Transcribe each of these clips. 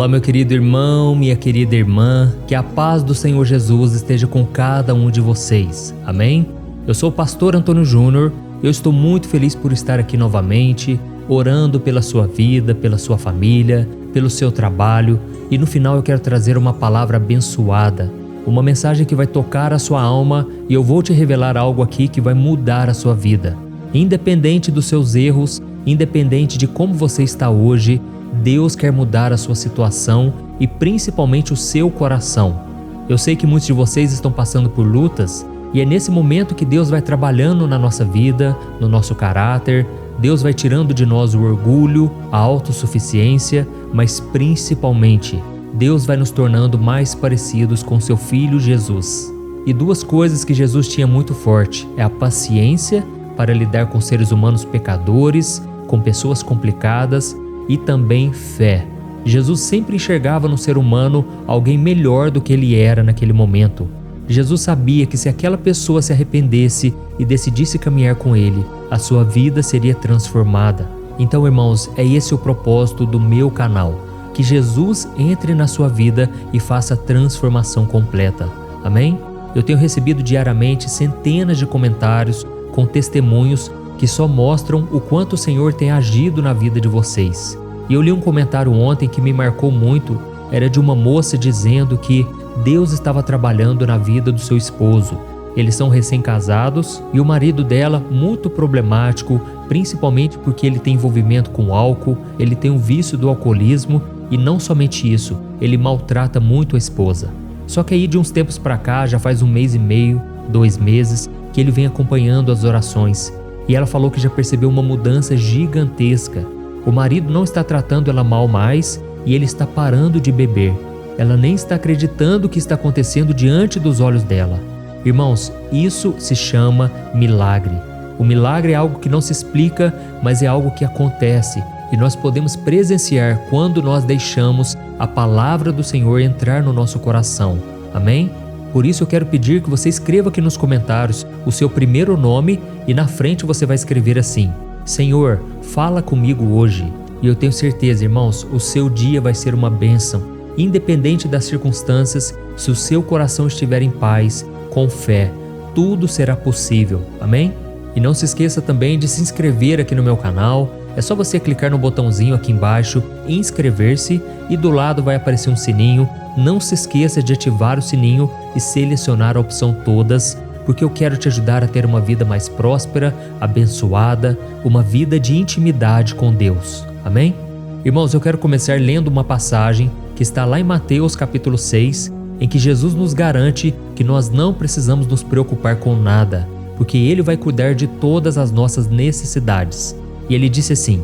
Olá, meu querido irmão, minha querida irmã, que a paz do Senhor Jesus esteja com cada um de vocês. Amém? Eu sou o pastor Antônio Júnior, eu estou muito feliz por estar aqui novamente, orando pela sua vida, pela sua família, pelo seu trabalho, e no final eu quero trazer uma palavra abençoada, uma mensagem que vai tocar a sua alma, e eu vou te revelar algo aqui que vai mudar a sua vida. Independente dos seus erros, independente de como você está hoje, Deus quer mudar a sua situação e principalmente o seu coração. Eu sei que muitos de vocês estão passando por lutas e é nesse momento que Deus vai trabalhando na nossa vida, no nosso caráter. Deus vai tirando de nós o orgulho, a autossuficiência, mas principalmente Deus vai nos tornando mais parecidos com seu Filho Jesus. E duas coisas que Jesus tinha muito forte é a paciência para lidar com seres humanos pecadores, com pessoas complicadas, e também fé. Jesus sempre enxergava no ser humano alguém melhor do que ele era naquele momento. Jesus sabia que se aquela pessoa se arrependesse e decidisse caminhar com ele, a sua vida seria transformada. Então, irmãos, é esse o propósito do meu canal, que Jesus entre na sua vida e faça a transformação completa. Amém? Eu tenho recebido diariamente centenas de comentários com testemunhos que só mostram o quanto o Senhor tem agido na vida de vocês. E eu li um comentário ontem que me marcou muito, era de uma moça dizendo que Deus estava trabalhando na vida do seu esposo. Eles são recém-casados e o marido dela muito problemático, principalmente porque ele tem envolvimento com álcool, ele tem o vício do alcoolismo e não somente isso, ele maltrata muito a esposa. Só que aí de uns tempos para cá, já faz 1 mês e meio, 2 meses, que ele vem acompanhando as orações. E ela falou que já percebeu uma mudança gigantesca. O marido não está tratando ela mal mais e ele está parando de beber. Ela nem está acreditando o que está acontecendo diante dos olhos dela. Irmãos, isso se chama milagre. O milagre é algo que não se explica, mas é algo que acontece. E nós podemos presenciar quando nós deixamos a palavra do Senhor entrar no nosso coração. Amém? Por isso eu quero pedir que você escreva aqui nos comentários o seu primeiro nome e na frente você vai escrever assim: Senhor, fala comigo hoje. E eu tenho certeza, irmãos, o seu dia vai ser uma bênção. Independente das circunstâncias, se o seu coração estiver em paz, com fé, tudo será possível. Amém? E não se esqueça também de se inscrever aqui no meu canal. É só você clicar no botãozinho aqui embaixo, inscrever-se, e do lado vai aparecer um sininho. Não se esqueça de ativar o sininho e selecionar a opção todas, porque eu quero te ajudar a ter uma vida mais próspera, abençoada, uma vida de intimidade com Deus. Amém? Irmãos, eu quero começar lendo uma passagem que está lá em Mateus capítulo 6, em que Jesus nos garante que nós não precisamos nos preocupar com nada, porque Ele vai cuidar de todas as nossas necessidades. E Ele disse assim: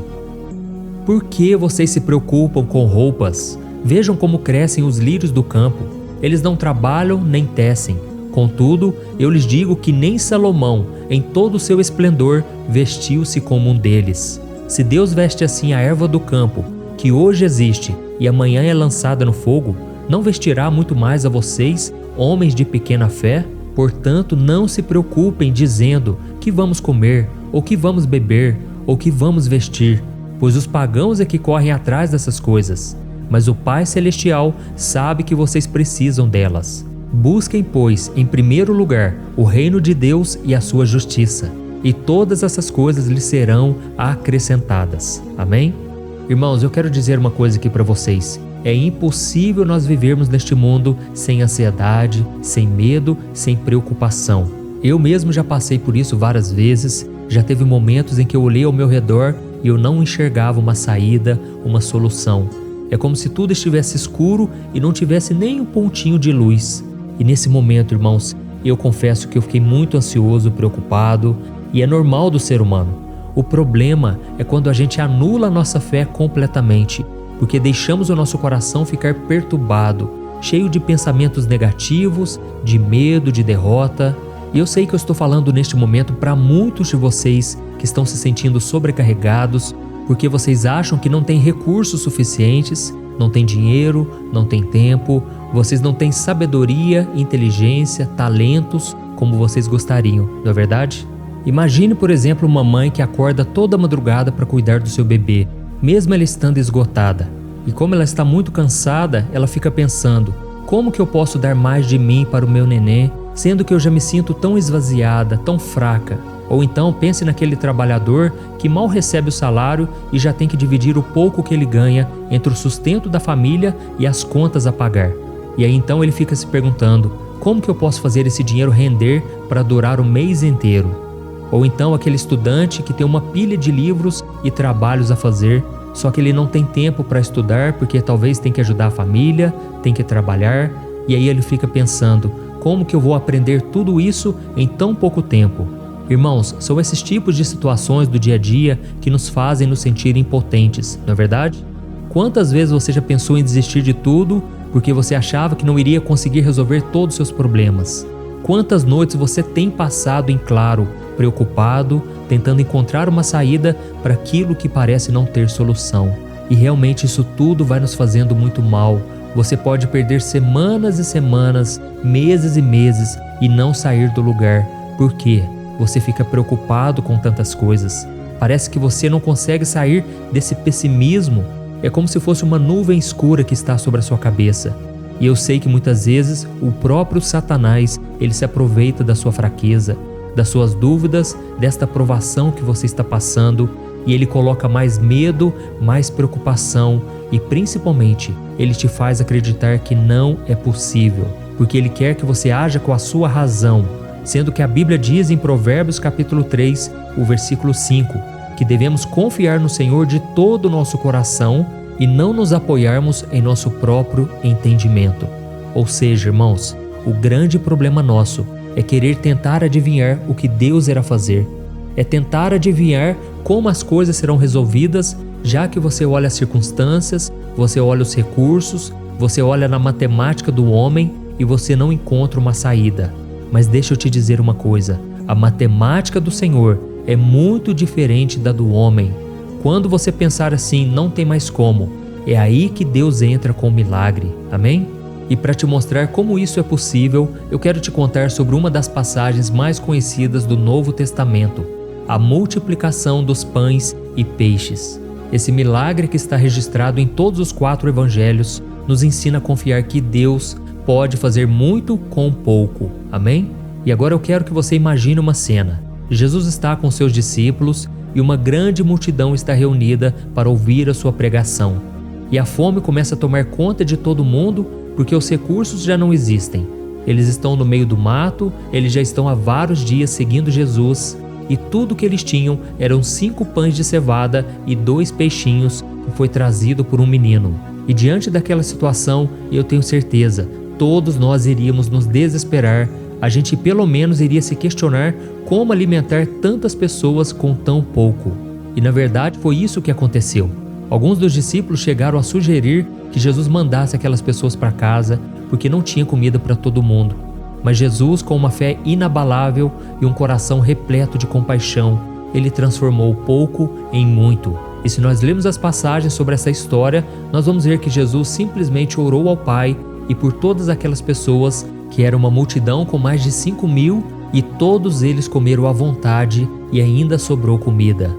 Por que vocês se preocupam com roupas? Vejam como crescem os lírios do campo. Eles não trabalham nem tecem. Contudo, eu lhes digo que nem Salomão, em todo o seu esplendor, vestiu-se como um deles. Se Deus veste assim a erva do campo, que hoje existe e amanhã é lançada no fogo, não vestirá muito mais a vocês, homens de pequena fé? Portanto, não se preocupem dizendo que vamos comer, ou que vamos beber, ou que vamos vestir, pois os pagãos é que correm atrás dessas coisas. Mas o Pai Celestial sabe que vocês precisam delas. Busquem, pois, em primeiro lugar, o reino de Deus e a sua justiça, e todas essas coisas lhes serão acrescentadas. Amém? Irmãos, eu quero dizer uma coisa aqui para vocês. É impossível nós vivermos neste mundo sem ansiedade, sem medo, sem preocupação. Eu mesmo já passei por isso várias vezes. Já teve momentos em que eu olhei ao meu redor e eu não enxergava uma saída, uma solução. É como se tudo estivesse escuro e não tivesse nem um pontinho de luz. E nesse momento, irmãos, eu confesso que eu fiquei muito ansioso, preocupado, e é normal do ser humano. O problema é quando a gente anula a nossa fé completamente, porque deixamos o nosso coração ficar perturbado, cheio de pensamentos negativos, de medo, de derrota. E eu sei que eu estou falando neste momento para muitos de vocês que estão se sentindo sobrecarregados, porque vocês acham que não têm recursos suficientes, não têm dinheiro, não têm tempo, vocês não têm sabedoria, inteligência, talentos como vocês gostariam, não é verdade? Imagine, por exemplo, uma mãe que acorda toda madrugada para cuidar do seu bebê, mesmo ela estando esgotada. E como ela está muito cansada, ela fica pensando: como que eu posso dar mais de mim para o meu nenê, sendo que eu já me sinto tão esvaziada, tão fraca? Ou então pense naquele trabalhador que mal recebe o salário e já tem que dividir o pouco que ele ganha entre o sustento da família e as contas a pagar. E aí então ele fica se perguntando: como que eu posso fazer esse dinheiro render para durar o mês inteiro? Ou então aquele estudante que tem uma pilha de livros e trabalhos a fazer, só que ele não tem tempo para estudar porque talvez tem que ajudar a família, tem que trabalhar, e aí ele fica pensando: como que eu vou aprender tudo isso em tão pouco tempo? Irmãos, são esses tipos de situações do dia a dia que nos fazem nos sentir impotentes, não é verdade? Quantas vezes você já pensou em desistir de tudo porque você achava que não iria conseguir resolver todos os seus problemas? Quantas noites você tem passado em claro, preocupado, tentando encontrar uma saída para aquilo que parece não ter solução? E realmente isso tudo vai nos fazendo muito mal. Você pode perder semanas e semanas, meses e meses e não sair do lugar. Por quê? Você fica preocupado com tantas coisas. Parece que você não consegue sair desse pessimismo. É como se fosse uma nuvem escura que está sobre a sua cabeça. E eu sei que muitas vezes o próprio Satanás, ele se aproveita da sua fraqueza, das suas dúvidas, desta provação que você está passando, e ele coloca mais medo, mais preocupação e principalmente ele te faz acreditar que não é possível, porque ele quer que você haja com a sua razão, sendo que a Bíblia diz em Provérbios capítulo 3, o versículo 5, que devemos confiar no Senhor de todo o nosso coração e não nos apoiarmos em nosso próprio entendimento. Ou seja, irmãos, o grande problema nosso é querer tentar adivinhar o que Deus irá fazer. É tentar adivinhar como as coisas serão resolvidas, já que você olha as circunstâncias, você olha os recursos, você olha na matemática do homem e você não encontra uma saída. Mas deixa eu te dizer uma coisa: a matemática do Senhor é muito diferente da do homem. Quando você pensar assim, não tem mais como, é aí que Deus entra com o milagre. Amém? E para te mostrar como isso é possível, eu quero te contar sobre uma das passagens mais conhecidas do Novo Testamento, a multiplicação dos pães e peixes. Esse milagre que está registrado em todos os 4 evangelhos nos ensina a confiar que Deus pode fazer muito com pouco. Amém? E agora eu quero que você imagine uma cena. Jesus está com seus discípulos e uma grande multidão está reunida para ouvir a sua pregação. E a fome começa a tomar conta de todo mundo porque os recursos já não existem. Eles estão no meio do mato, eles já estão há vários dias seguindo Jesus e tudo que eles tinham eram 5 pães de cevada e 2 peixinhos que foi trazido por um menino. E diante daquela situação, eu tenho certeza, todos nós iríamos nos desesperar. A gente pelo menos iria se questionar como alimentar tantas pessoas com tão pouco. E na verdade foi isso que aconteceu. Alguns dos discípulos chegaram a sugerir que Jesus mandasse aquelas pessoas para casa porque não tinha comida para todo mundo. Mas Jesus, com uma fé inabalável e um coração repleto de compaixão, ele transformou o pouco em muito. E se nós lermos as passagens sobre essa história, nós vamos ver que Jesus simplesmente orou ao Pai e por todas aquelas pessoas, que era uma multidão com mais de 5.000, e todos eles comeram à vontade e ainda sobrou comida.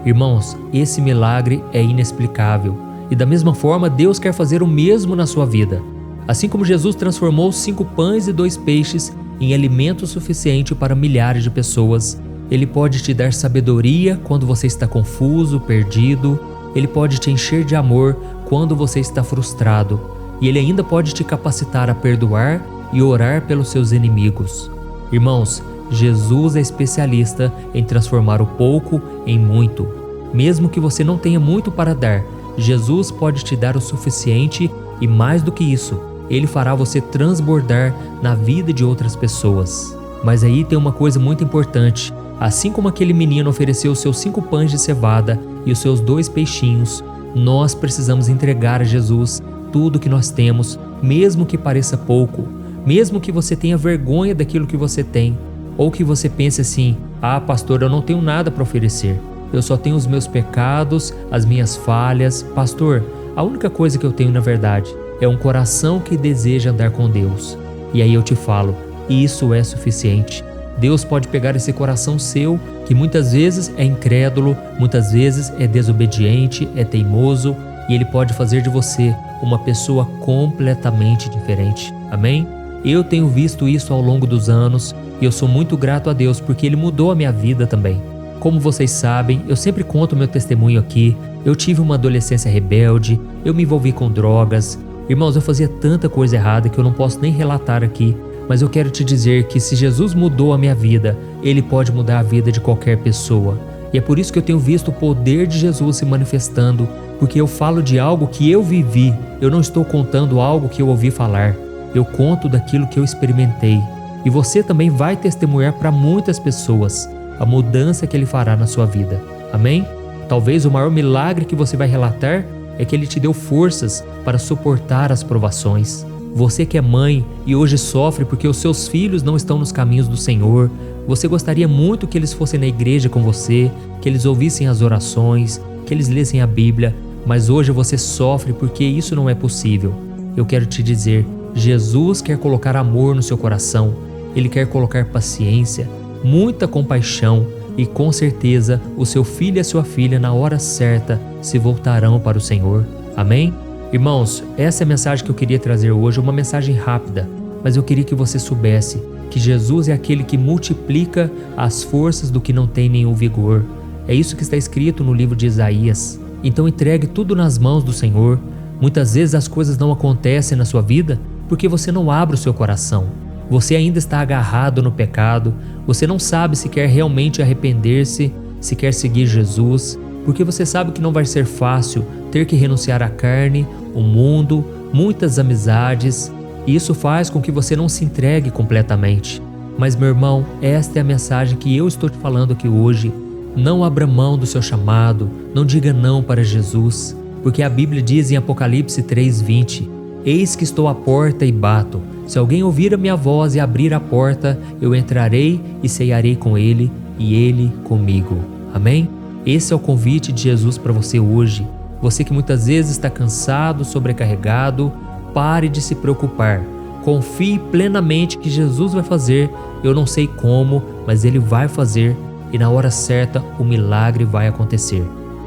Irmãos, esse milagre é inexplicável. E da mesma forma, Deus quer fazer o mesmo na sua vida. Assim como Jesus transformou 5 pães e 2 peixes em alimento suficiente para milhares de pessoas, Ele pode te dar sabedoria quando você está confuso, perdido. Ele pode te encher de amor quando você está frustrado. E Ele ainda pode te capacitar a perdoar e orar pelos seus inimigos. Irmãos, Jesus é especialista em transformar o pouco em muito. Mesmo que você não tenha muito para dar, Jesus pode te dar o suficiente e mais do que isso, Ele fará você transbordar na vida de outras pessoas. Mas aí tem uma coisa muito importante. Assim como aquele menino ofereceu os seus 5 pães de cevada e os seus 2 peixinhos, nós precisamos entregar a Jesus tudo que nós temos, mesmo que pareça pouco, mesmo que você tenha vergonha daquilo que você tem, ou que você pense assim: ah, pastor, eu não tenho nada para oferecer, eu só tenho os meus pecados, as minhas falhas. Pastor, a única coisa que eu tenho na verdade é um coração que deseja andar com Deus. E aí eu te falo, isso é suficiente. Deus pode pegar esse coração seu, que muitas vezes é incrédulo, muitas vezes é desobediente, é teimoso, e Ele pode fazer de você uma pessoa completamente diferente. Amém? Eu tenho visto isso ao longo dos anos e eu sou muito grato a Deus porque Ele mudou a minha vida também. Como vocês sabem, eu sempre conto meu testemunho aqui. Eu tive uma adolescência rebelde, eu me envolvi com drogas. Irmãos, eu fazia tanta coisa errada que eu não posso nem relatar aqui, mas eu quero te dizer que se Jesus mudou a minha vida, Ele pode mudar a vida de qualquer pessoa. E é por isso que eu tenho visto o poder de Jesus se manifestando, porque eu falo de algo que eu vivi, eu não estou contando algo que eu ouvi falar, eu conto daquilo que eu experimentei. E você também vai testemunhar para muitas pessoas a mudança que Ele fará na sua vida. Amém? Talvez o maior milagre que você vai relatar é que Ele te deu forças para suportar as provações. Você que é mãe e hoje sofre porque os seus filhos não estão nos caminhos do Senhor, você gostaria muito que eles fossem na igreja com você, que eles ouvissem as orações, que eles lessem a Bíblia, mas hoje você sofre porque isso não é possível. Eu quero te dizer, Jesus quer colocar amor no seu coração, Ele quer colocar paciência, muita compaixão e com certeza o seu filho e a sua filha na hora certa se voltarão para o Senhor. Amém? Irmãos, essa é a mensagem que eu queria trazer hoje, uma mensagem rápida, mas eu queria que você soubesse que Jesus é aquele que multiplica as forças do que não tem nenhum vigor. É isso que está escrito no livro de Isaías. Então entregue tudo nas mãos do Senhor. Muitas vezes as coisas não acontecem na sua vida porque você não abre o seu coração. Você ainda está agarrado no pecado, você não sabe se quer realmente arrepender-se, se quer seguir Jesus, porque você sabe que não vai ser fácil ter que renunciar à carne, o mundo, muitas amizades, e isso faz com que você não se entregue completamente. Mas meu irmão, esta é a mensagem que eu estou te falando aqui hoje. Não abra mão do seu chamado, não diga não para Jesus, porque a Bíblia diz em Apocalipse 3:20, eis que estou à porta e bato. Se alguém ouvir a minha voz e abrir a porta, eu entrarei e cearei com ele e ele comigo. Amém? Esse é o convite de Jesus para você hoje. Você que muitas vezes está cansado, sobrecarregado, pare de se preocupar. Confie plenamente que Jesus vai fazer. Eu não sei como, mas Ele vai fazer e na hora certa o milagre vai acontecer.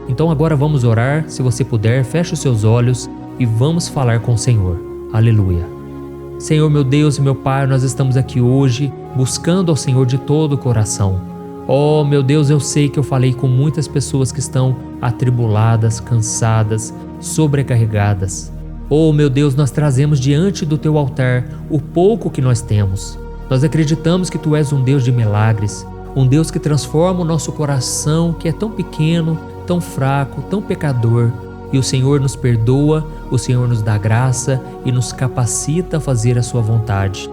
Então agora vamos orar. Se você puder, feche os seus olhos e vamos falar com o Senhor. Aleluia. Senhor, meu Deus e meu Pai, nós estamos aqui hoje buscando ao Senhor de todo o coração. Oh, meu Deus, eu sei que eu falei com muitas pessoas que estão atribuladas, cansadas, sobrecarregadas. Oh, meu Deus, nós trazemos diante do Teu altar o pouco que nós temos. Nós acreditamos que Tu és um Deus de milagres, um Deus que transforma o nosso coração, que é tão pequeno, tão fraco, tão pecador. E o Senhor nos perdoa, o Senhor nos dá graça e nos capacita a fazer a Sua vontade.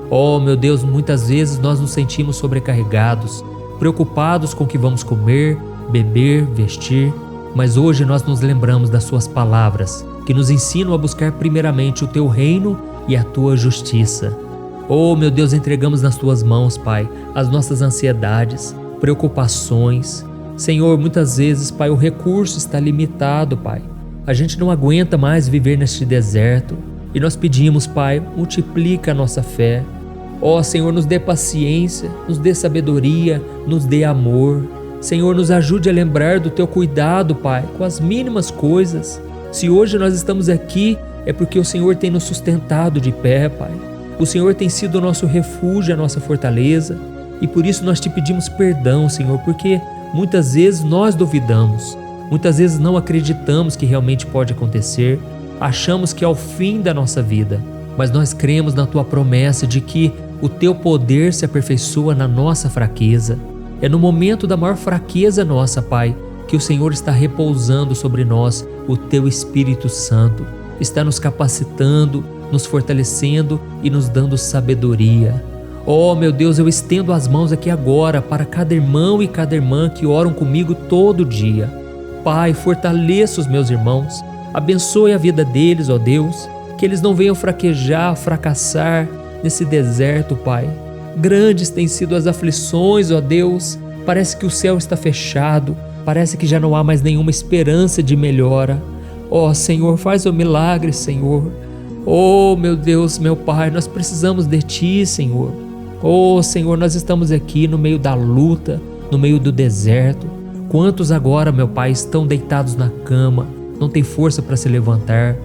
Oh, meu Deus, muitas vezes nós nos sentimos sobrecarregados, preocupados com o que vamos comer, beber, vestir, mas hoje nós nos lembramos das Suas palavras, que nos ensinam a buscar primeiramente o Teu reino e a Tua justiça. Oh, meu Deus, entregamos nas Tuas mãos, Pai, as nossas ansiedades, preocupações. Senhor, muitas vezes, Pai, o recurso está limitado, Pai. A gente não aguenta mais viver neste deserto. E nós pedimos, Pai, multiplica a nossa fé. Ó Senhor, nos dê paciência, nos dê sabedoria, nos dê amor. Senhor, nos ajude a lembrar do Teu cuidado, Pai, com as mínimas coisas. Se hoje nós estamos aqui, é porque o Senhor tem nos sustentado de pé, Pai. O Senhor tem sido o nosso refúgio, a nossa fortaleza. E por isso nós Te pedimos perdão, Senhor, porque muitas vezes nós duvidamos, muitas vezes não acreditamos que realmente pode acontecer, achamos que é o fim da nossa vida, mas nós cremos na Tua promessa de que o Teu poder se aperfeiçoa na nossa fraqueza. É no momento da maior fraqueza nossa, Pai, que o Senhor está repousando sobre nós o Teu Espírito Santo, está nos capacitando, nos fortalecendo e nos dando sabedoria. Oh, meu Deus, eu estendo as mãos aqui agora para cada irmão e cada irmã que oram comigo todo dia. Pai, fortaleça os meus irmãos, abençoe a vida deles, ó Deus, que eles não venham fraquejar, fracassar nesse deserto, Pai. Grandes têm sido as aflições, ó Deus, parece que o céu está fechado, parece que já não há mais nenhuma esperança de melhora. Ó Senhor, faz o milagre, Senhor. Oh, meu Deus, meu Pai, nós precisamos de Ti, Senhor. Oh, Senhor, nós estamos aqui no meio da luta, no meio do deserto. Quantos agora, meu Pai, estão deitados na cama, não têm força para se levantar.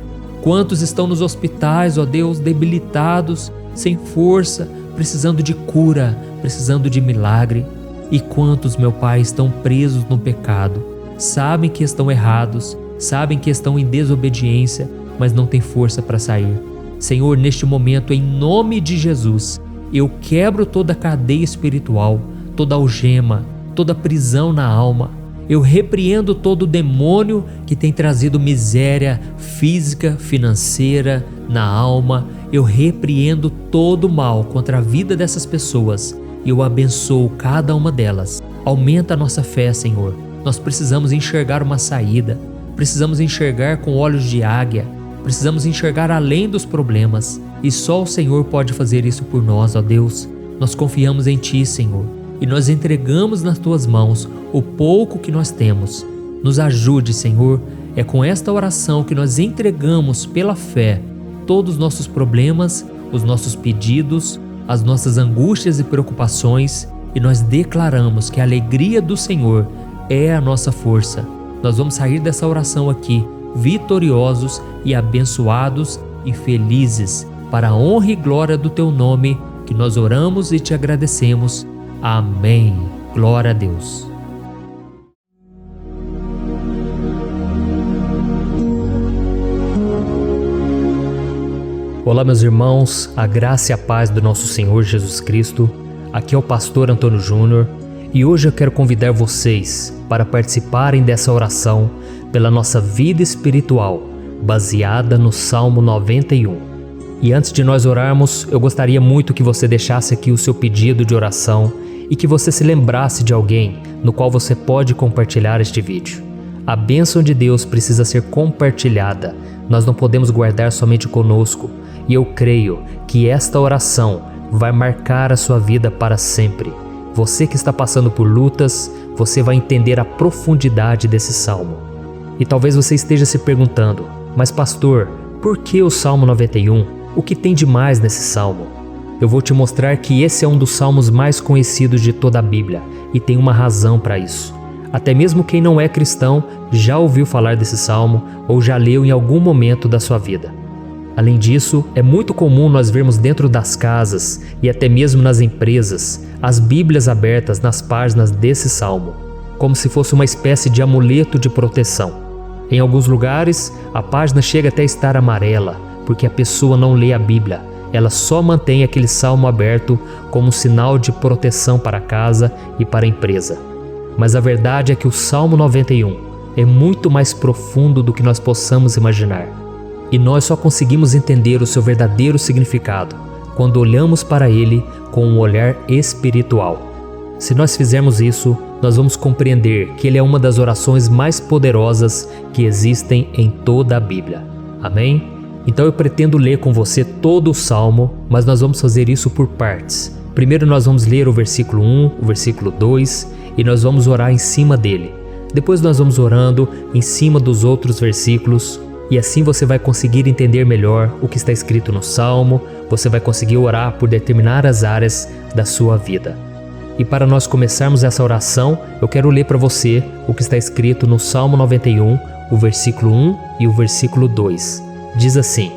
Quantos estão nos hospitais, ó Deus, debilitados, sem força, precisando de cura, precisando de milagre. E quantos, meu Pai, estão presos no pecado, sabem que estão errados, sabem que estão em desobediência, mas não têm força para sair. Senhor, neste momento, em nome de Jesus, eu quebro toda a cadeia espiritual, toda algema, toda prisão na alma. Eu repreendo todo demônio que tem trazido miséria física, financeira, na alma. Eu repreendo todo mal contra a vida dessas pessoas e eu abençoo cada uma delas. Aumenta a nossa fé, Senhor. Nós precisamos enxergar uma saída, precisamos enxergar com olhos de águia, precisamos enxergar além dos problemas e só o Senhor pode fazer isso por nós, ó Deus. Nós confiamos em Ti, Senhor, e nós entregamos nas Tuas mãos o pouco que nós temos. Nos ajude, Senhor. É com esta oração que nós entregamos pela fé todos os nossos problemas, os nossos pedidos, as nossas angústias e preocupações, e nós declaramos que a alegria do Senhor é a nossa força. Nós vamos sair dessa oração aqui vitoriosos e abençoados e felizes, para a honra e glória do Teu nome, que nós oramos e Te agradecemos. Amém. Glória a Deus. Olá, meus irmãos, a graça e a paz do nosso Senhor Jesus Cristo. Aqui é o pastor Antônio Júnior e hoje eu quero convidar vocês para participarem dessa oração pela nossa vida espiritual, baseada no Salmo 91. E antes de nós orarmos, eu gostaria muito que você deixasse aqui o seu pedido de oração e que você se lembrasse de alguém no qual você pode compartilhar este vídeo. A bênção de Deus precisa ser compartilhada, nós não podemos guardar somente conosco, e eu creio que esta oração vai marcar a sua vida para sempre. Você que está passando por lutas, você vai entender a profundidade desse salmo. E talvez você esteja se perguntando, mas pastor, por que o Salmo 91? O que tem de mais nesse salmo? Eu vou te mostrar que esse é um dos salmos mais conhecidos de toda a Bíblia e tem uma razão para isso. Até mesmo quem não é cristão já ouviu falar desse salmo ou já leu em algum momento da sua vida. Além disso, é muito comum nós vermos dentro das casas e até mesmo nas empresas as Bíblias abertas nas páginas desse salmo, como se fosse uma espécie de amuleto de proteção. Em alguns lugares, a página chega até a estar amarela, porque a pessoa não lê a Bíblia, ela só mantém aquele salmo aberto como sinal de proteção para a casa e para a empresa. Mas a verdade é que o Salmo 91 é muito mais profundo do que nós possamos imaginar. E nós só conseguimos entender o seu verdadeiro significado quando olhamos para ele com um olhar espiritual. Se nós fizermos isso, nós vamos compreender que ele é uma das orações mais poderosas que existem em toda a Bíblia. Amém? Então eu pretendo ler com você todo o Salmo, mas nós vamos fazer isso por partes. Primeiro nós vamos ler o versículo 1, o versículo 2 e nós vamos orar em cima dele. Depois nós vamos orando em cima dos outros versículos e assim você vai conseguir entender melhor o que está escrito no Salmo, você vai conseguir orar por determinadas áreas da sua vida. E para nós começarmos essa oração, eu quero ler para você o que está escrito no Salmo 91, o versículo 1 e o versículo 2. Diz assim: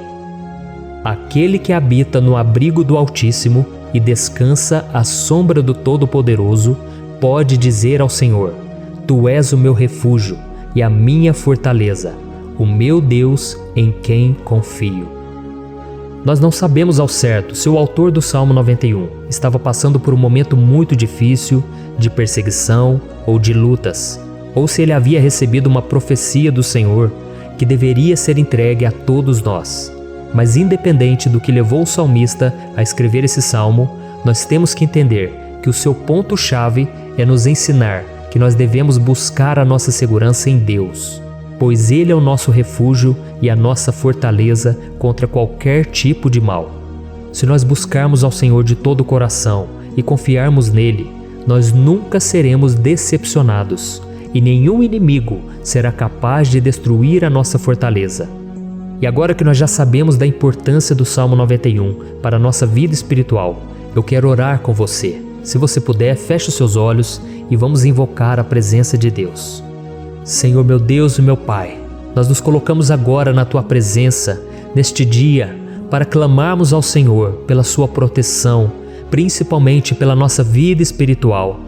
Aquele que habita no abrigo do Altíssimo e descansa à sombra do Todo-Poderoso, pode dizer ao Senhor: Tu és o meu refúgio e a minha fortaleza, o meu Deus em quem confio. Nós não sabemos ao certo se o autor do Salmo 91 estava passando por um momento muito difícil, de perseguição ou de lutas, ou se ele havia recebido uma profecia do Senhor que deveria ser entregue a todos nós. Mas independente do que levou o salmista a escrever esse salmo, nós temos que entender que o seu ponto-chave é nos ensinar que nós devemos buscar a nossa segurança em Deus, pois Ele é o nosso refúgio e a nossa fortaleza contra qualquer tipo de mal. Se nós buscarmos ao Senhor de todo o coração e confiarmos nele, nós nunca seremos decepcionados e nenhum inimigo será capaz de destruir a nossa fortaleza. E agora que nós já sabemos da importância do Salmo 91 para a nossa vida espiritual, eu quero orar com você. Se você puder, feche os seus olhos e vamos invocar a presença de Deus. Senhor meu Deus e meu Pai, nós nos colocamos agora na Tua presença, neste dia, para clamarmos ao Senhor pela Sua proteção, principalmente pela nossa vida espiritual.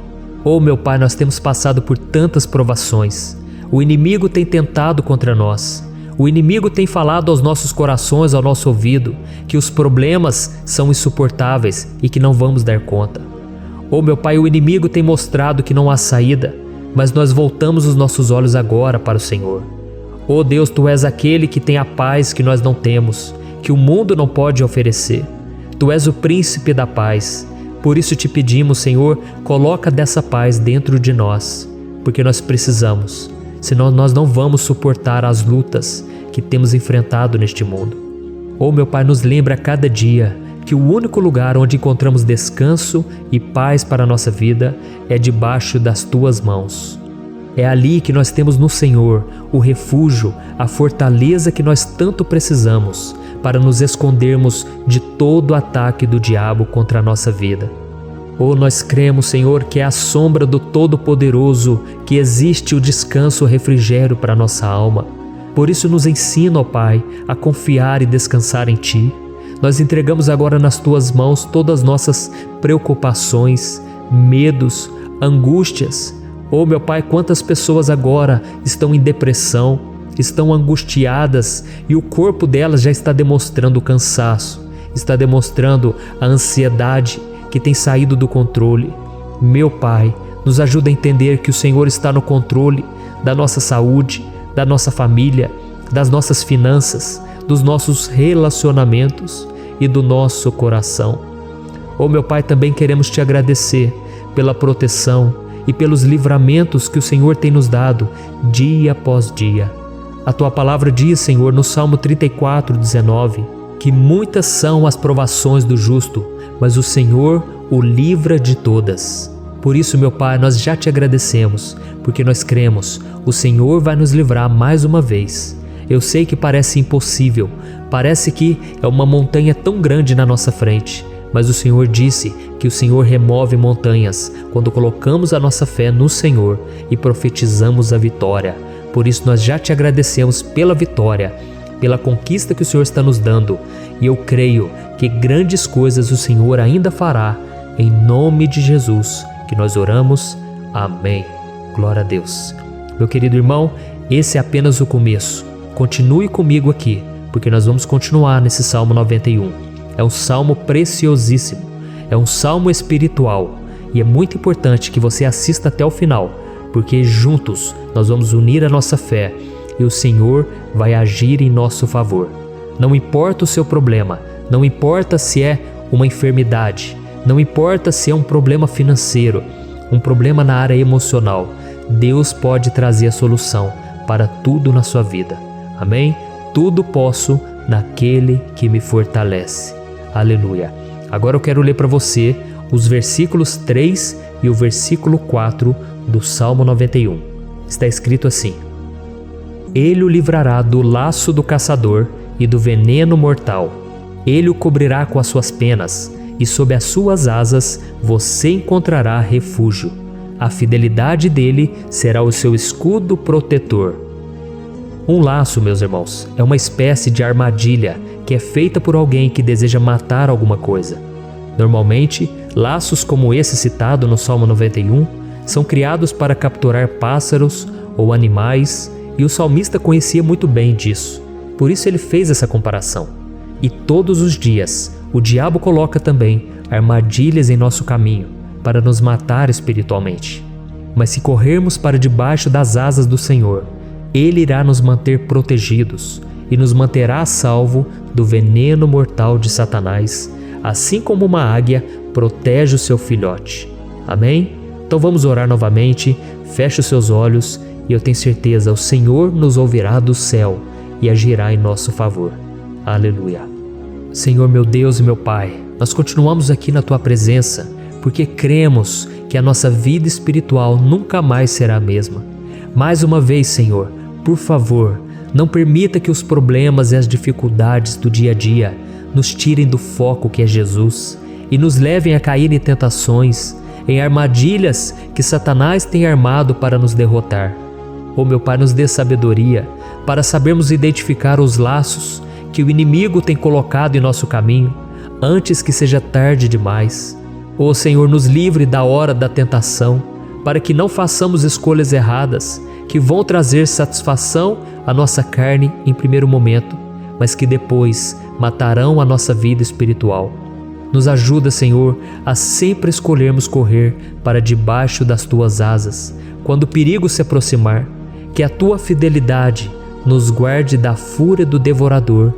Oh, meu Pai, nós temos passado por tantas provações. O inimigo tem tentado contra nós. O inimigo tem falado aos nossos corações, ao nosso ouvido, que os problemas são insuportáveis e que não vamos dar conta. Oh, meu Pai, o inimigo tem mostrado que não há saída, mas nós voltamos os nossos olhos agora para o Senhor. Oh Deus, Tu és aquele que tem a paz que nós não temos, que o mundo não pode oferecer. Tu és o príncipe da paz. Por isso te pedimos, Senhor, coloca dessa paz dentro de nós, porque nós precisamos, senão nós não vamos suportar as lutas que temos enfrentado neste mundo. Oh, meu Pai, nos lembra a cada dia que o único lugar onde encontramos descanso e paz para a nossa vida é debaixo das Tuas mãos. É ali que nós temos no Senhor o refúgio, a fortaleza que nós tanto precisamos para nos escondermos de todo ataque do diabo contra a nossa vida. Oh, nós cremos, Senhor, que é à sombra do Todo-Poderoso que existe o descanso, o refrigério para a nossa alma. Por isso nos ensina, ó Pai, a confiar e descansar em Ti. Nós entregamos agora nas Tuas mãos todas as nossas preocupações, medos, angústias. Oh, meu Pai, quantas pessoas agora estão em depressão, estão angustiadas e o corpo delas já está demonstrando o cansaço, está demonstrando a ansiedade que tem saído do controle. Meu Pai, nos ajuda a entender que o Senhor está no controle da nossa saúde, da nossa família, das nossas finanças, dos nossos relacionamentos e do nosso coração. Oh, meu Pai, também queremos Te agradecer pela proteção e pelos livramentos que o Senhor tem nos dado dia após dia. A Tua palavra diz, Senhor, no Salmo 34:19, que muitas são as provações do justo, mas o Senhor o livra de todas. Por isso, meu Pai, nós já Te agradecemos, porque nós cremos, o Senhor vai nos livrar mais uma vez. Eu sei que parece impossível, parece que é uma montanha tão grande na nossa frente, mas o Senhor disse que o Senhor remove montanhas quando colocamos a nossa fé no Senhor e profetizamos a vitória. Por isso nós já Te agradecemos pela vitória, pela conquista que o Senhor está nos dando, e eu creio que grandes coisas o Senhor ainda fará, em nome de Jesus, que nós oramos. Amém. Glória a Deus. Meu querido irmão, esse é apenas o começo. Continue comigo aqui, porque nós vamos continuar nesse Salmo 91. É um salmo preciosíssimo, é um salmo espiritual, e é muito importante que você assista até o final, porque juntos nós vamos unir a nossa fé e o Senhor vai agir em nosso favor. Não importa o seu problema, não importa se é uma enfermidade, não importa se é um problema financeiro, um problema na área emocional, Deus pode trazer a solução para tudo na sua vida. Amém? Tudo posso naquele que me fortalece. Aleluia. Agora eu quero ler para você os versículos 3 e o versículo 4 do Salmo 91. Está escrito assim: Ele o livrará do laço do caçador e do veneno mortal. Ele o cobrirá com as suas penas, e sob as suas asas você encontrará refúgio. A fidelidade dele será o seu escudo protetor. Um laço, meus irmãos, é uma espécie de armadilha que é feita por alguém que deseja matar alguma coisa. Normalmente, laços como esse citado no Salmo 91 são criados para capturar pássaros ou animais, e o salmista conhecia muito bem disso. Por isso ele fez essa comparação. E todos os dias, o diabo coloca também armadilhas em nosso caminho para nos matar espiritualmente. Mas se corrermos para debaixo das asas do Senhor, Ele irá nos manter protegidos e nos manterá a salvo do veneno mortal de Satanás, assim como uma águia protege o seu filhote. Amém? Então vamos orar novamente, feche os seus olhos e eu tenho certeza, o Senhor nos ouvirá do céu e agirá em nosso favor. Aleluia. Senhor, meu Deus e meu Pai, nós continuamos aqui na Tua presença porque cremos que a nossa vida espiritual nunca mais será a mesma. Mais uma vez, Senhor, por favor, não permita que os problemas e as dificuldades do dia a dia nos tirem do foco que é Jesus e nos levem a cair em tentações, em armadilhas que Satanás tem armado para nos derrotar. Ó meu Pai, nos dê sabedoria para sabermos identificar os laços que o inimigo tem colocado em nosso caminho antes que seja tarde demais. Ó Senhor, nos livre da hora da tentação, para que não façamos escolhas erradas que vão trazer satisfação à nossa carne em primeiro momento, mas que depois matarão a nossa vida espiritual. Nos ajuda, Senhor, a sempre escolhermos correr para debaixo das Tuas asas, quando o perigo se aproximar. Que a Tua fidelidade nos guarde da fúria do devorador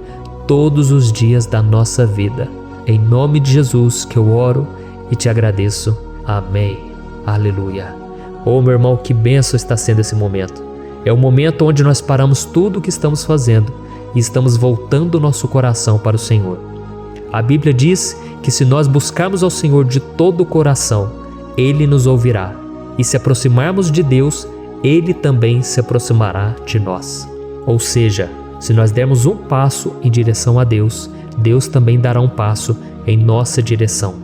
todos os dias da nossa vida. Em nome de Jesus que eu oro e te agradeço. Amém. Aleluia. Oh, meu irmão, que bênção está sendo esse momento. É o momento onde nós paramos tudo o que estamos fazendo e estamos voltando o nosso coração para o Senhor. A Bíblia diz que se nós buscarmos ao Senhor de todo o coração, Ele nos ouvirá. E se aproximarmos de Deus, Ele também se aproximará de nós. Ou seja, se nós dermos um passo em direção a Deus, Deus também dará um passo em nossa direção.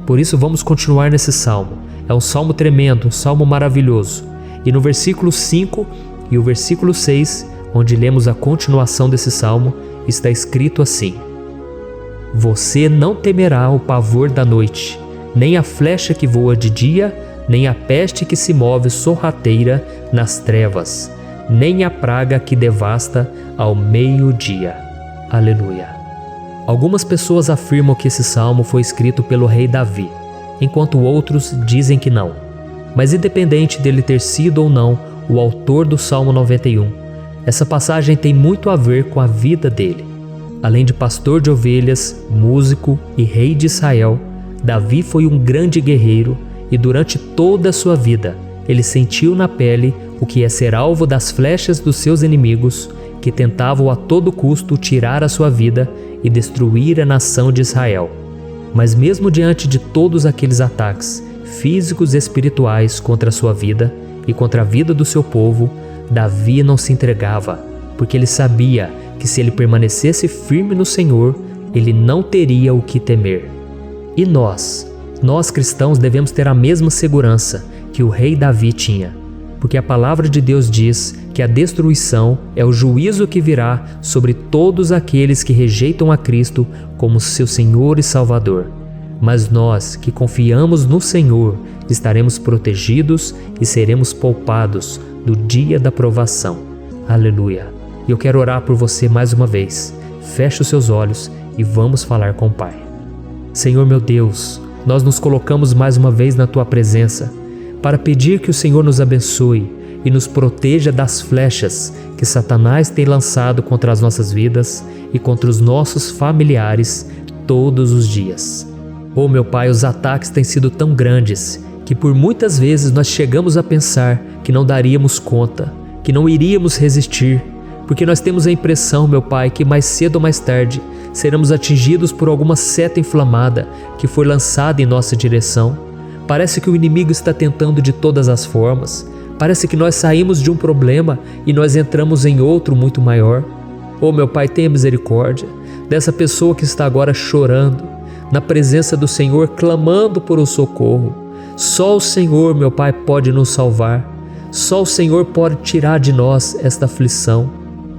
Por isso vamos continuar nesse salmo. É um salmo tremendo, um salmo maravilhoso. E no versículo 5 e o versículo 6, onde lemos a continuação desse salmo, está escrito assim: Você não temerá o pavor da noite, nem a flecha que voa de dia, nem a peste que se move sorrateira nas trevas, nem a praga que devasta ao meio-dia. Aleluia. Algumas pessoas afirmam que esse salmo foi escrito pelo rei Davi, enquanto outros dizem que não. Mas independente dele ter sido ou não o autor do Salmo 91, essa passagem tem muito a ver com a vida dele. Além de pastor de ovelhas, músico e rei de Israel, Davi foi um grande guerreiro e durante toda a sua vida ele sentiu na pele o que é ser alvo das flechas dos seus inimigos que tentavam a todo custo tirar a sua vida e destruir a nação de Israel. Mas mesmo diante de todos aqueles ataques físicos e espirituais contra a sua vida e contra a vida do seu povo, Davi não se entregava, porque ele sabia que se ele permanecesse firme no Senhor, ele não teria o que temer. E nós cristãos devemos ter a mesma segurança que o rei Davi tinha, porque a palavra de Deus diz que a destruição é o juízo que virá sobre todos aqueles que rejeitam a Cristo como seu Senhor e Salvador. Mas nós que confiamos no Senhor estaremos protegidos e seremos poupados do dia da provação. Aleluia. E eu quero orar por você mais uma vez. Feche os seus olhos e vamos falar com o Pai. Senhor meu Deus, nós nos colocamos mais uma vez na Tua presença para pedir que o Senhor nos abençoe e nos proteja das flechas que Satanás tem lançado contra as nossas vidas e contra os nossos familiares todos os dias. Oh meu Pai, os ataques têm sido tão grandes que por muitas vezes nós chegamos a pensar que não daríamos conta, que não iríamos resistir, porque nós temos a impressão, meu Pai, que mais cedo ou mais tarde seremos atingidos por alguma seta inflamada que foi lançada em nossa direção. Parece que o inimigo está tentando de todas as formas. Parece que nós saímos de um problema e nós entramos em outro muito maior. Oh meu Pai, tenha misericórdia dessa pessoa que está agora chorando, na presença do Senhor, clamando por um socorro. Só o Senhor, meu Pai, pode nos salvar. Só o Senhor pode tirar de nós esta aflição.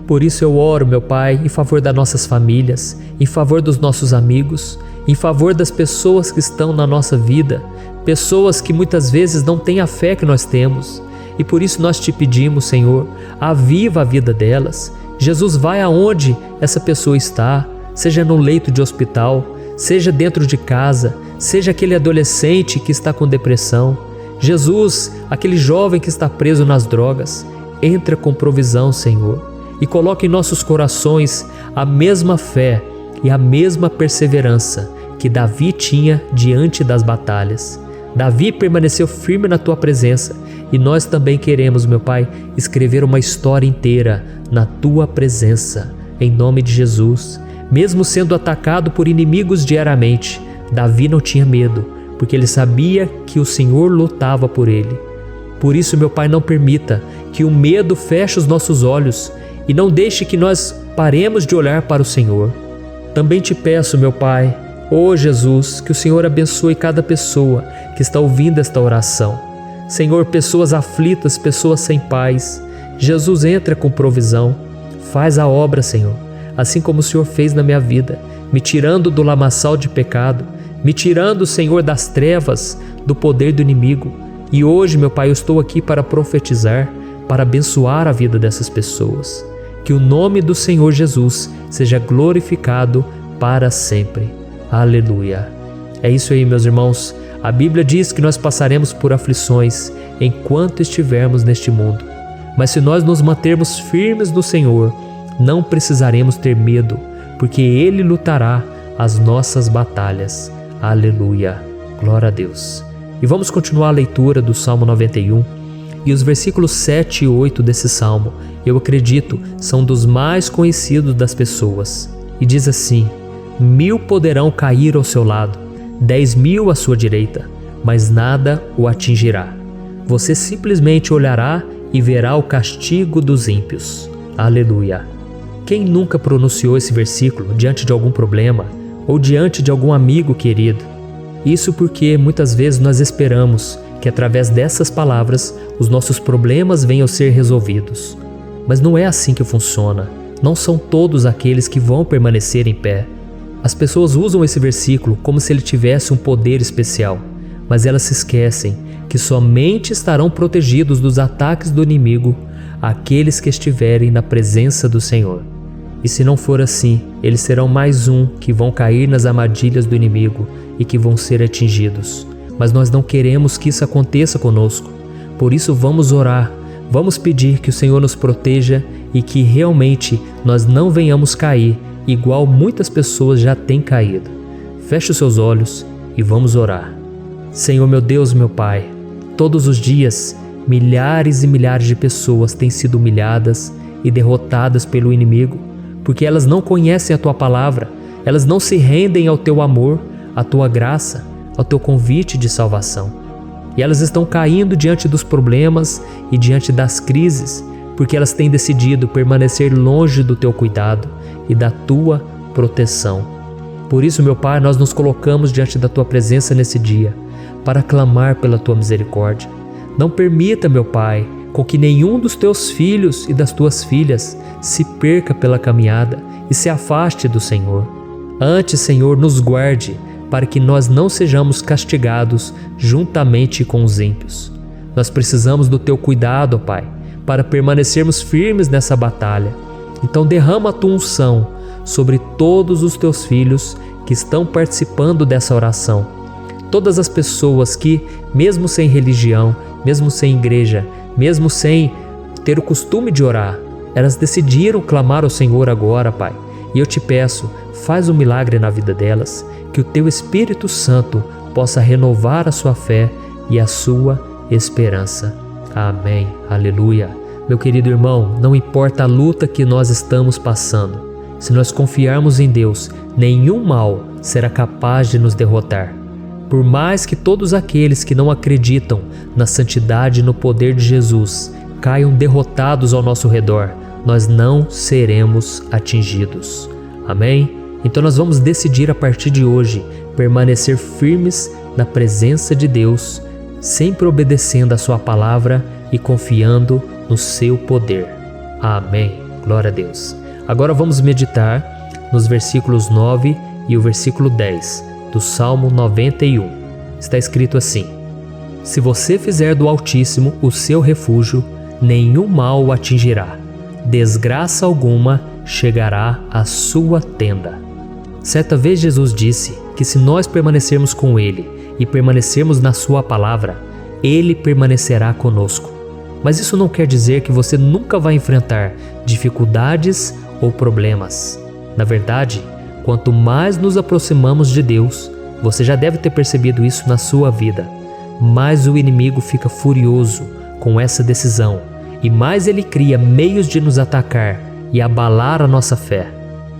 Por isso eu oro, meu Pai, em favor das nossas famílias, em favor dos nossos amigos, em favor das pessoas que estão na nossa vida, pessoas que muitas vezes não têm a fé que nós temos. E por isso nós te pedimos, Senhor, aviva a vida delas. Jesus, vai aonde essa pessoa está, seja no leito de hospital, seja dentro de casa, seja aquele adolescente que está com depressão. Jesus, aquele jovem que está preso nas drogas, entra com provisão, Senhor, e coloca em nossos corações a mesma fé e a mesma perseverança que Davi tinha diante das batalhas. Davi permaneceu firme na Tua presença e nós também queremos, meu Pai, escrever uma história inteira na Tua presença, em nome de Jesus. Mesmo sendo atacado por inimigos diariamente, Davi não tinha medo, porque ele sabia que o Senhor lutava por ele. Por isso, meu Pai, não permita que o medo feche os nossos olhos e não deixe que nós paremos de olhar para o Senhor. Também te peço, meu Pai, ó Jesus, que o Senhor abençoe cada pessoa que está ouvindo esta oração. Senhor, pessoas aflitas, pessoas sem paz, Jesus, entra com provisão, faz a obra, Senhor, assim como o Senhor fez na minha vida, me tirando do lamaçal de pecado, me tirando, Senhor, das trevas, do poder do inimigo. E hoje, meu Pai, eu estou aqui para profetizar, para abençoar a vida dessas pessoas. Que o nome do Senhor Jesus seja glorificado para sempre. Aleluia. É isso aí, meus irmãos. A Bíblia diz que nós passaremos por aflições enquanto estivermos neste mundo. Mas se nós nos mantermos firmes no Senhor, não precisaremos ter medo, porque Ele lutará as nossas batalhas. Aleluia. Glória a Deus. E vamos continuar a leitura do Salmo 91. E os versículos 7 e 8 desse Salmo, eu acredito, são dos mais conhecidos das pessoas. E diz assim: 1000 poderão cair ao seu lado, 10.000 à sua direita, mas nada o atingirá. Você simplesmente olhará e verá o castigo dos ímpios. Aleluia. Quem nunca pronunciou esse versículo diante de algum problema ou diante de algum amigo querido? Isso porque muitas vezes nós esperamos que através dessas palavras os nossos problemas venham a ser resolvidos. Mas não é assim que funciona. Não são todos aqueles que vão permanecer em pé. As pessoas usam esse versículo como se ele tivesse um poder especial, mas elas se esquecem que somente estarão protegidos dos ataques do inimigo aqueles que estiverem na presença do Senhor. E se não for assim, eles serão mais um que vão cair nas armadilhas do inimigo e que vão ser atingidos. Mas nós não queremos que isso aconteça conosco. Por isso vamos orar, vamos pedir que o Senhor nos proteja e que realmente nós não venhamos cair igual muitas pessoas já têm caído. Feche os seus olhos e vamos orar. Senhor, meu Deus, meu Pai, todos os dias milhares e milhares de pessoas têm sido humilhadas e derrotadas pelo inimigo, porque elas não conhecem a Tua palavra, elas não se rendem ao Teu amor, à Tua graça, ao Teu convite de salvação. E elas estão caindo diante dos problemas e diante das crises, porque elas têm decidido permanecer longe do Teu cuidado e da Tua proteção. Por isso, meu Pai, nós nos colocamos diante da Tua presença nesse dia, para clamar pela Tua misericórdia. Não permita, meu Pai, com que nenhum dos Teus filhos e das Tuas filhas se perca pela caminhada e se afaste do Senhor. Antes, Senhor, nos guarde, para que nós não sejamos castigados juntamente com os ímpios. Nós precisamos do Teu cuidado, ó Pai, para permanecermos firmes nessa batalha. Então derrama a Tua unção sobre todos os Teus filhos que estão participando dessa oração. Todas as pessoas que, mesmo sem religião, mesmo sem igreja, mesmo sem ter o costume de orar, elas decidiram clamar ao Senhor agora, Pai. E eu te peço, faz um milagre na vida delas, que o Teu Espírito Santo possa renovar a sua fé e a sua esperança. Amém. Aleluia. Meu querido irmão, não importa a luta que nós estamos passando, se nós confiarmos em Deus, nenhum mal será capaz de nos derrotar. Por mais que todos aqueles que não acreditam na santidade e no poder de Jesus caiam derrotados ao nosso redor, nós não seremos atingidos. Amém? Então nós vamos decidir a partir de hoje permanecer firmes na presença de Deus, sempre obedecendo a Sua palavra e confiando no Seu poder. Amém. Glória a Deus. Agora vamos meditar nos versículos 9 e o versículo 10 do Salmo 91. Está escrito assim: Se você fizer do Altíssimo o seu refúgio, nenhum mal o atingirá, desgraça alguma chegará à sua tenda. Certa vez Jesus disse que se nós permanecermos com Ele e permanecermos na Sua palavra, Ele permanecerá conosco. Mas isso não quer dizer que você nunca vai enfrentar dificuldades ou problemas. Na verdade, quanto mais nos aproximamos de Deus, você já deve ter percebido isso na sua vida, mais o inimigo fica furioso com essa decisão e mais ele cria meios de nos atacar e abalar a nossa fé.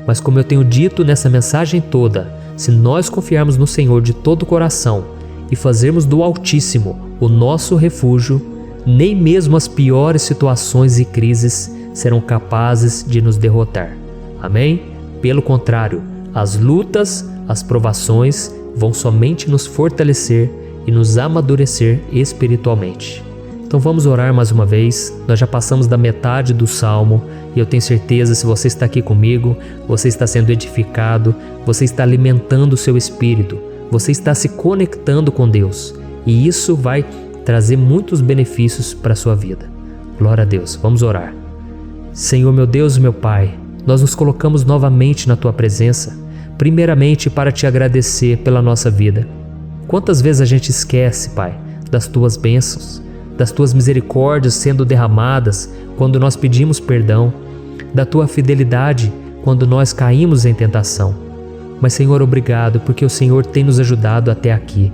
Mas como eu tenho dito nessa mensagem toda, se nós confiarmos no Senhor de todo o coração e fazermos do Altíssimo o nosso refúgio, nem mesmo as piores situações e crises serão capazes de nos derrotar. Amém? Pelo contrário, as lutas, as provações vão somente nos fortalecer e nos amadurecer espiritualmente. Então vamos orar mais uma vez. Nós já passamos da metade do Salmo e eu tenho certeza, se você está aqui comigo, você está sendo edificado, você está alimentando o seu espírito, você está se conectando com Deus e isso vai trazer muitos benefícios para a sua vida. Glória a Deus. Vamos orar. Senhor, meu Deus e meu Pai, nós nos colocamos novamente na Tua presença, primeiramente para Te agradecer pela nossa vida. Quantas vezes a gente esquece, Pai, das Tuas bênçãos, das Tuas misericórdias sendo derramadas quando nós pedimos perdão, da Tua fidelidade quando nós caímos em tentação. Mas, Senhor, obrigado, porque o Senhor tem nos ajudado até aqui.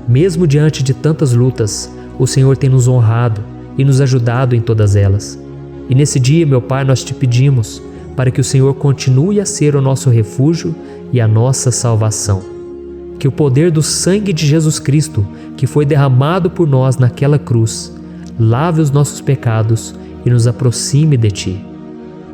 Mesmo diante de tantas lutas, o Senhor tem nos honrado e nos ajudado em todas elas. E nesse dia, meu Pai, nós Te pedimos para que o Senhor continue a ser o nosso refúgio e a nossa salvação. Que o poder do sangue de Jesus Cristo, que foi derramado por nós naquela cruz, lave os nossos pecados e nos aproxime de Ti.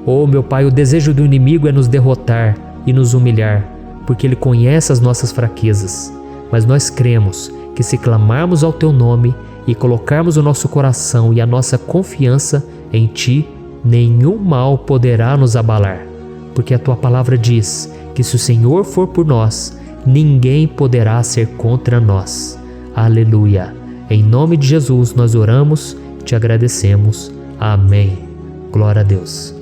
Oh, meu Pai, o desejo do inimigo é nos derrotar e nos humilhar, porque ele conhece as nossas fraquezas. Mas nós cremos que se clamarmos ao Teu nome e colocarmos o nosso coração e a nossa confiança em Ti, nenhum mal poderá nos abalar. Porque a Tua palavra diz que se o Senhor for por nós, ninguém poderá ser contra nós. Aleluia. Em nome de Jesus nós oramos, Te agradecemos. Amém. Glória a Deus.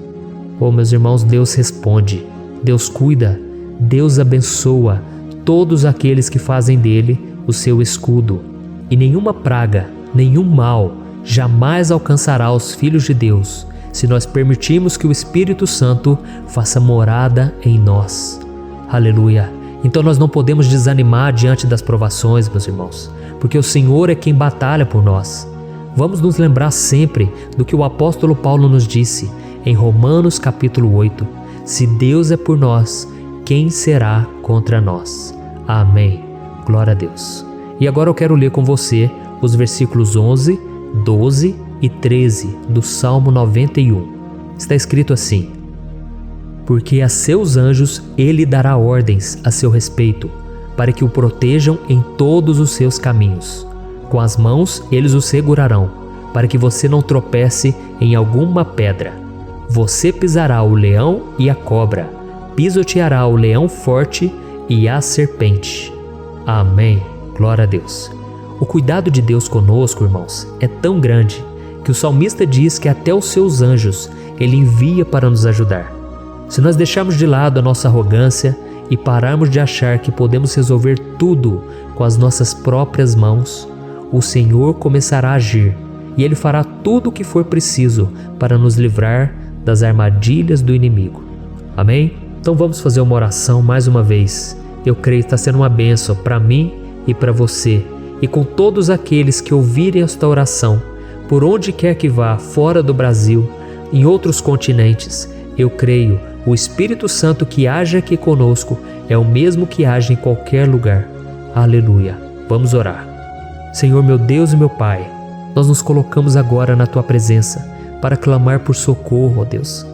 Oh, meus irmãos, Deus responde, Deus cuida, Deus abençoa todos aqueles que fazem dele o seu escudo. E nenhuma praga, nenhum mal jamais alcançará os filhos de Deus, se nós permitirmos que o Espírito Santo faça morada em nós. Aleluia. Então nós não podemos desanimar diante das provações, meus irmãos, porque o Senhor é quem batalha por nós. Vamos nos lembrar sempre do que o apóstolo Paulo nos disse em Romanos capítulo 8. Se Deus é por nós, quem será contra nós? Amém. Glória a Deus. E agora eu quero ler com você os versículos 11, 12 e 13 do Salmo 91. Está escrito assim: porque a seus anjos ele dará ordens a seu respeito, para que o protejam em todos os seus caminhos. Com as mãos eles o segurarão, para que você não tropece em alguma pedra. Você pisará o leão e a cobra, pisoteará o leão forte e a serpente. Amém. Glória a Deus. O cuidado de Deus conosco, irmãos, é tão grande que o salmista diz que até os seus anjos ele envia para nos ajudar. Se nós deixarmos de lado a nossa arrogância e pararmos de achar que podemos resolver tudo com as nossas próprias mãos, o Senhor começará a agir e Ele fará tudo o que for preciso para nos livrar das armadilhas do inimigo. Amém? Então vamos fazer uma oração mais uma vez. Eu creio que está sendo uma bênção para mim e para você e com todos aqueles que ouvirem esta oração, por onde quer que vá, fora do Brasil, em outros continentes. Eu creio, o Espírito Santo que age aqui conosco é o mesmo que age em qualquer lugar. Aleluia. Vamos orar. Senhor, meu Deus e meu Pai, nós nos colocamos agora na Tua presença para clamar por socorro, ó Deus.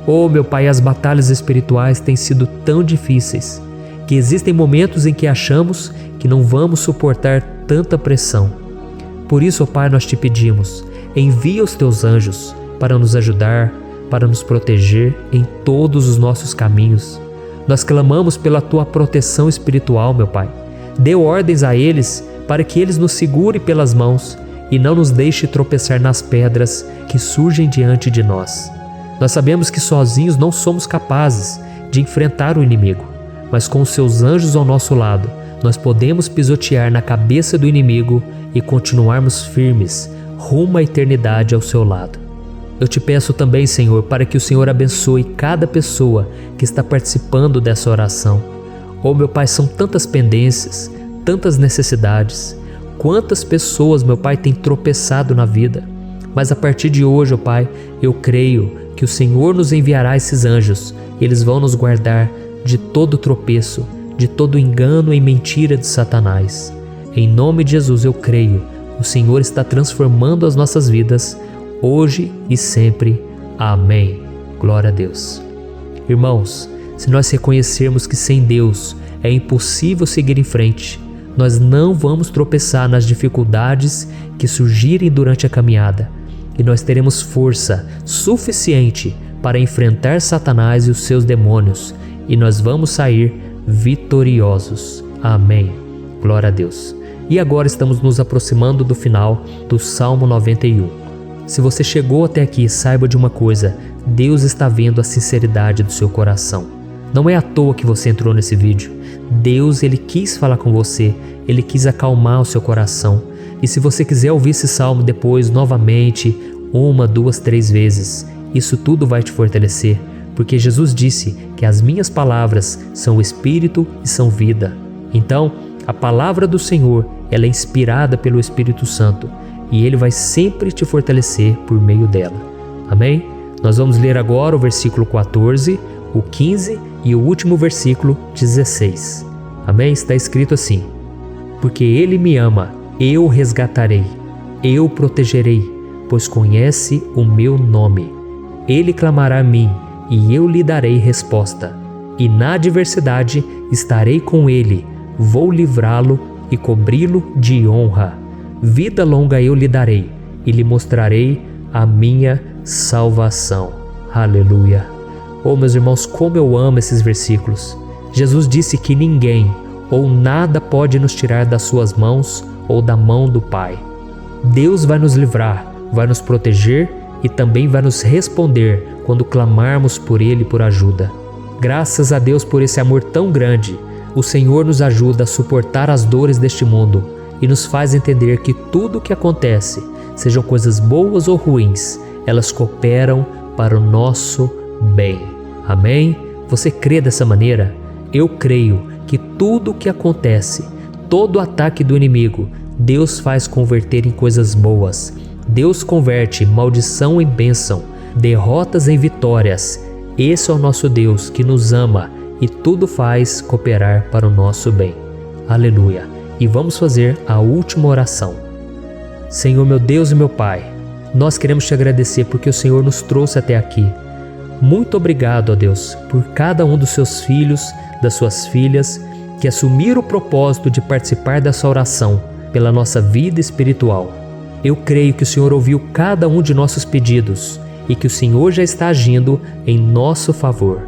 Oh, meu Pai, as batalhas espirituais têm sido tão difíceis que existem momentos em que achamos que não vamos suportar tanta pressão. Por isso, ó Pai, nós Te pedimos, envia os Teus anjos para nos ajudar, para nos proteger em todos os nossos caminhos. Nós clamamos pela Tua proteção espiritual, meu Pai. Dê ordens a eles para que eles nos segurem pelas mãos e não nos deixe tropeçar nas pedras que surgem diante de nós. Nós sabemos que sozinhos não somos capazes de enfrentar o inimigo, mas com os Seus anjos ao nosso lado, nós podemos pisotear na cabeça do inimigo e continuarmos firmes rumo à eternidade ao Seu lado. Eu Te peço também, Senhor, para que o Senhor abençoe cada pessoa que está participando dessa oração. Oh, meu Pai, são tantas pendências, tantas necessidades. Quantas pessoas, meu Pai, têm tropeçado na vida. Mas a partir de hoje, oh Pai, eu creio que o Senhor nos enviará esses anjos. Eles vão nos guardar de todo tropeço, de todo engano e mentira de Satanás. Em nome de Jesus eu creio, o Senhor está transformando as nossas vidas, hoje e sempre. Amém. Glória a Deus. Irmãos, se nós reconhecermos que sem Deus é impossível seguir em frente, nós não vamos tropeçar nas dificuldades que surgirem durante a caminhada, e nós teremos força suficiente para enfrentar Satanás e os seus demônios, e nós vamos sair vitoriosos. Amém. Glória a Deus. E agora estamos nos aproximando do final do Salmo 91. Se você chegou até aqui, saiba de uma coisa: Deus está vendo a sinceridade do seu coração. Não é à toa que você entrou nesse vídeo. Deus, Ele quis falar com você, Ele quis acalmar o seu coração. E se você quiser ouvir esse salmo depois, novamente, 1, 2, 3 vezes, isso tudo vai te fortalecer, porque Jesus disse que as minhas palavras são espírito e são vida. Então, a palavra do Senhor, ela é inspirada pelo Espírito Santo, e Ele vai sempre te fortalecer por meio dela. Amém? Nós vamos ler agora o versículo 14, o 15 e o último versículo 16. Amém? Está escrito assim: porque Ele me ama, eu o resgatarei, eu o protegerei, pois conhece o meu nome. Ele clamará a mim, e eu lhe darei resposta. E na adversidade estarei com ele, vou livrá-lo e cobri-lo de honra. Vida longa eu lhe darei, e lhe mostrarei a minha salvação. Aleluia! Oh, meus irmãos, como eu amo esses versículos. Jesus disse que ninguém ou nada pode nos tirar das suas mãos ou da mão do Pai. Deus vai nos livrar, vai nos proteger e também vai nos responder quando clamarmos por Ele por ajuda. Graças a Deus por esse amor tão grande, o Senhor nos ajuda a suportar as dores deste mundo e nos faz entender que tudo o que acontece, sejam coisas boas ou ruins, elas cooperam para o nosso bem. Amém? Você crê dessa maneira? Eu creio que tudo o que acontece, todo ataque do inimigo, Deus faz converter em coisas boas. Deus converte maldição em bênção, derrotas em vitórias. Esse é o nosso Deus que nos ama e tudo faz cooperar para o nosso bem. Aleluia! E vamos fazer a última oração. Senhor, meu Deus e meu Pai, nós queremos te agradecer porque o Senhor nos trouxe até aqui. Muito obrigado, ó Deus, por cada um dos seus filhos, das suas filhas, que assumiram o propósito de participar dessa oração pela nossa vida espiritual. Eu creio que o Senhor ouviu cada um de nossos pedidos e que o Senhor já está agindo em nosso favor.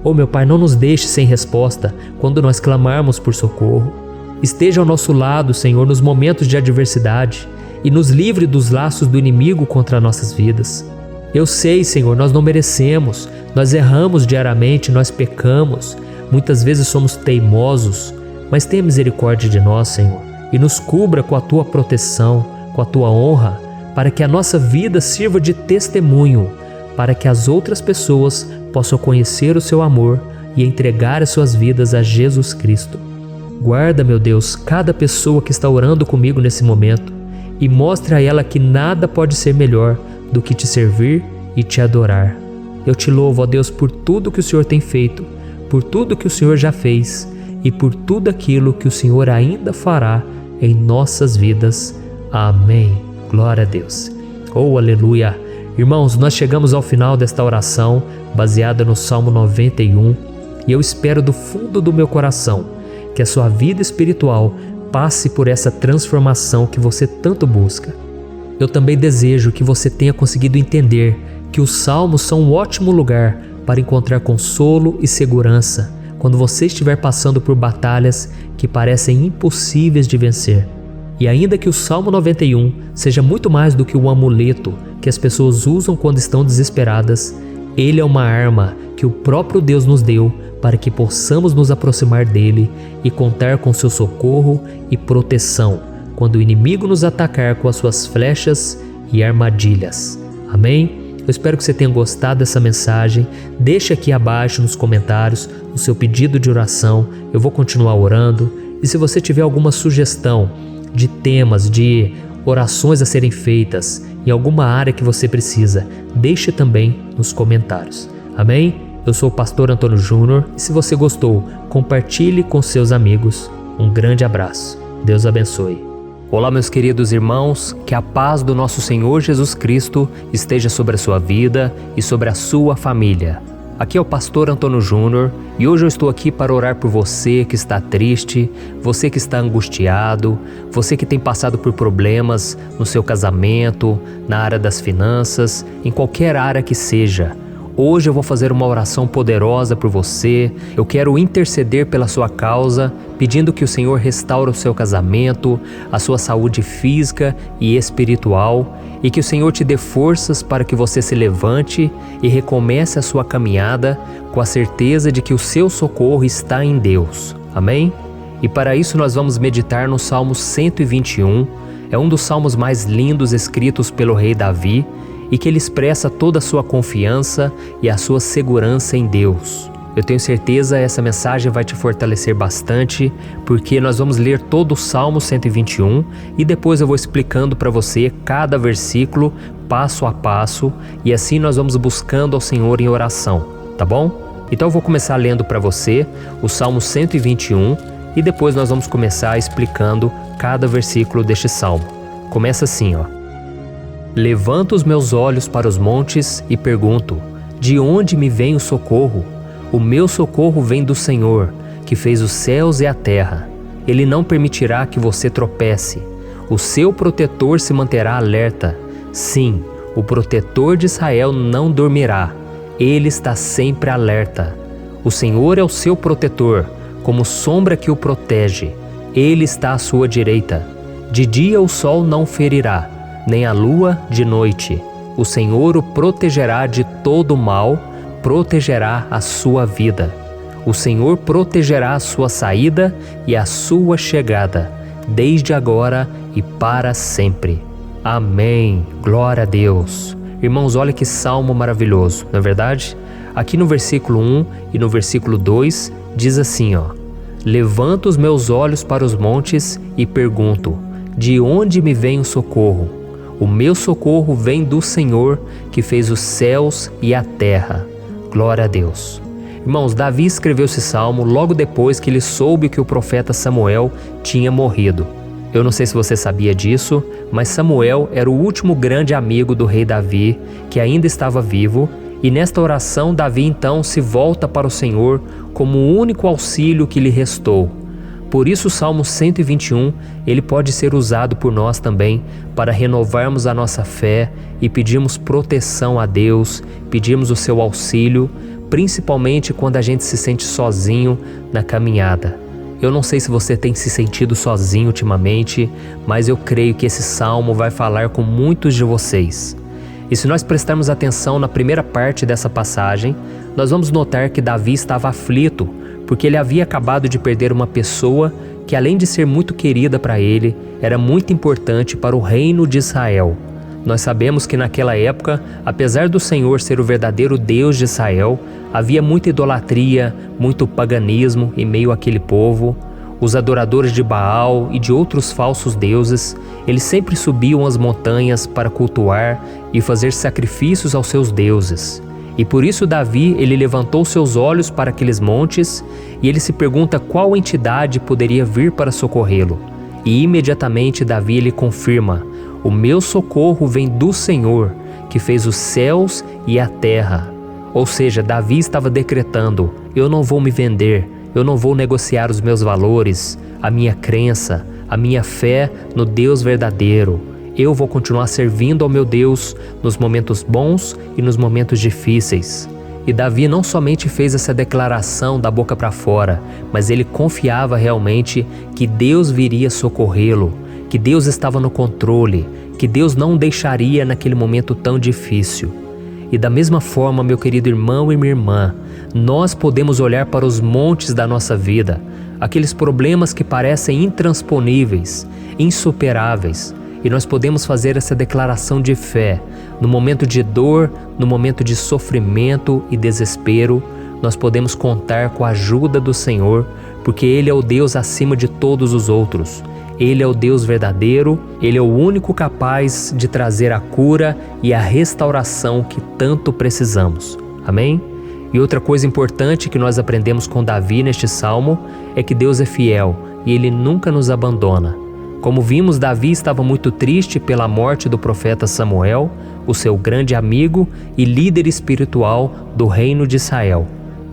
Oh, meu Pai, não nos deixe sem resposta quando nós clamarmos por socorro. Esteja ao nosso lado, Senhor, nos momentos de adversidade e nos livre dos laços do inimigo contra nossas vidas. Eu sei, Senhor, nós não merecemos, nós erramos diariamente, nós pecamos, muitas vezes somos teimosos, mas tenha misericórdia de nós, Senhor, e nos cubra com a Tua proteção, com a Tua honra, para que a nossa vida sirva de testemunho, para que as outras pessoas possam conhecer o Seu amor e entregar as suas vidas a Jesus Cristo. Guarda, meu Deus, cada pessoa que está orando comigo nesse momento e mostre a ela que nada pode ser melhor do que te servir e te adorar. Eu te louvo, ó Deus, por tudo que o Senhor tem feito, por tudo que o Senhor já fez e por tudo aquilo que o Senhor ainda fará em nossas vidas. Amém. Glória a Deus. Oh, aleluia. Irmãos, nós chegamos ao final desta oração baseada no Salmo 91 e eu espero do fundo do meu coração que a sua vida espiritual passe por essa transformação que você tanto busca. Eu também desejo que você tenha conseguido entender que os salmos são um ótimo lugar para encontrar consolo e segurança quando você estiver passando por batalhas que parecem impossíveis de vencer. E ainda que o Salmo 91 seja muito mais do que um amuleto que as pessoas usam quando estão desesperadas, ele é uma arma que o próprio Deus nos deu para que possamos nos aproximar dele e contar com seu socorro e proteção quando o inimigo nos atacar com as suas flechas e armadilhas. Amém? Eu espero que você tenha gostado dessa mensagem. Deixe aqui abaixo nos comentários o seu pedido de oração. Eu vou continuar orando. E se você tiver alguma sugestão de temas, de orações a serem feitas em alguma área que você precisa, deixe também nos comentários. Amém? Eu sou o pastor Antônio Júnior e se você gostou, compartilhe com seus amigos. Um grande abraço. Deus abençoe. Olá, meus queridos irmãos, que a paz do nosso Senhor Jesus Cristo esteja sobre a sua vida e sobre a sua família. Aqui é o pastor Antônio Júnior e hoje eu estou aqui para orar por você que está triste, você que está angustiado, você que tem passado por problemas no seu casamento, na área das finanças, em qualquer área que seja. Hoje eu vou fazer uma oração poderosa por você. Eu quero interceder pela sua causa, pedindo que o Senhor restaure o seu casamento, a sua saúde física e espiritual, e que o Senhor te dê forças para que você se levante e recomece a sua caminhada com a certeza de que o seu socorro está em Deus. Amém? E para isso nós vamos meditar no Salmo 121. É um dos salmos mais lindos escritos pelo rei Davi, e que ele expressa toda a sua confiança e a sua segurança em Deus. Eu tenho certeza essa mensagem vai te fortalecer bastante, porque nós vamos ler todo o Salmo 121 e depois eu vou explicando para você cada versículo, passo a passo, e assim nós vamos buscando ao Senhor em oração, tá bom? Então eu vou começar lendo para você o Salmo 121 e depois nós vamos começar explicando cada versículo deste salmo. Começa assim, ó. Levanto os meus olhos para os montes e pergunto: de onde me vem o socorro? O meu socorro vem do Senhor, que fez os céus e a terra. Ele não permitirá que você tropece. O seu protetor se manterá alerta. Sim, o protetor de Israel não dormirá. Ele está sempre alerta. O Senhor é o seu protetor, como sombra que o protege. Ele está à sua direita. De dia o sol não ferirá, nem a lua de noite. O Senhor o protegerá de todo mal, protegerá a sua vida. O Senhor protegerá a sua saída e a sua chegada, desde agora e para sempre. Amém. Glória a Deus. Irmãos, olha que salmo maravilhoso, não é verdade? Aqui no versículo 1 e no versículo 2 diz assim, ó: Levanto os meus olhos para os montes e pergunto: de onde me vem o socorro? O meu socorro vem do Senhor, que fez os céus e a terra. Glória a Deus. Irmãos, Davi escreveu esse salmo logo depois que ele soube que o profeta Samuel tinha morrido. Eu não sei se você sabia disso, mas Samuel era o último grande amigo do rei Davi, que ainda estava vivo, e nesta oração Davi então se volta para o Senhor como o único auxílio que lhe restou. Por isso o Salmo 121, ele pode ser usado por nós também para renovarmos a nossa fé e pedirmos proteção a Deus, pedirmos o seu auxílio, principalmente quando a gente se sente sozinho na caminhada. Eu não sei se você tem se sentido sozinho ultimamente, mas eu creio que esse salmo vai falar com muitos de vocês. E se nós prestarmos atenção na primeira parte dessa passagem, nós vamos notar que Davi estava aflito, porque ele havia acabado de perder uma pessoa que, além de ser muito querida para ele, era muito importante para o reino de Israel. Nós sabemos que naquela época, apesar do Senhor ser o verdadeiro Deus de Israel, havia muita idolatria, muito paganismo em meio àquele povo. Os adoradores de Baal e de outros falsos deuses, eles sempre subiam as montanhas para cultuar e fazer sacrifícios aos seus deuses. E por isso Davi, ele levantou seus olhos para aqueles montes e ele se pergunta qual entidade poderia vir para socorrê-lo. E imediatamente Davi ele confirma: o meu socorro vem do Senhor, que fez os céus e a terra. Ou seja, Davi estava decretando: eu não vou me vender, eu não vou negociar os meus valores, a minha crença, a minha fé no Deus verdadeiro. Eu vou continuar servindo ao meu Deus nos momentos bons e nos momentos difíceis. E Davi não somente fez essa declaração da boca para fora, mas ele confiava realmente que Deus viria socorrê-lo, que Deus estava no controle, que Deus não o deixaria naquele momento tão difícil. E da mesma forma, meu querido irmão e minha irmã, nós podemos olhar para os montes da nossa vida, aqueles problemas que parecem intransponíveis, insuperáveis, e nós podemos fazer essa declaração de fé. No momento de dor, no momento de sofrimento e desespero, nós podemos contar com a ajuda do Senhor, porque Ele é o Deus acima de todos os outros. Ele é o Deus verdadeiro, Ele é o único capaz de trazer a cura e a restauração que tanto precisamos. Amém? E outra coisa importante que nós aprendemos com Davi neste salmo é que Deus é fiel e Ele nunca nos abandona. Como vimos, Davi estava muito triste pela morte do profeta Samuel, o seu grande amigo e líder espiritual do reino de Israel.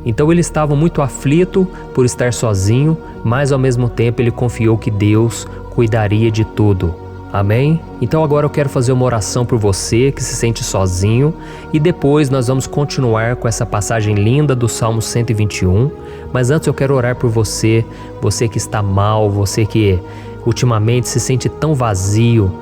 Então ele estava muito aflito por estar sozinho, mas ao mesmo tempo ele confiou que Deus cuidaria de tudo. Amém? Então agora eu quero fazer uma oração por você que se sente sozinho e depois nós vamos continuar com essa passagem linda do Salmo 121. Mas antes eu quero orar por você, você que está mal, você que ultimamente se sente tão vazio,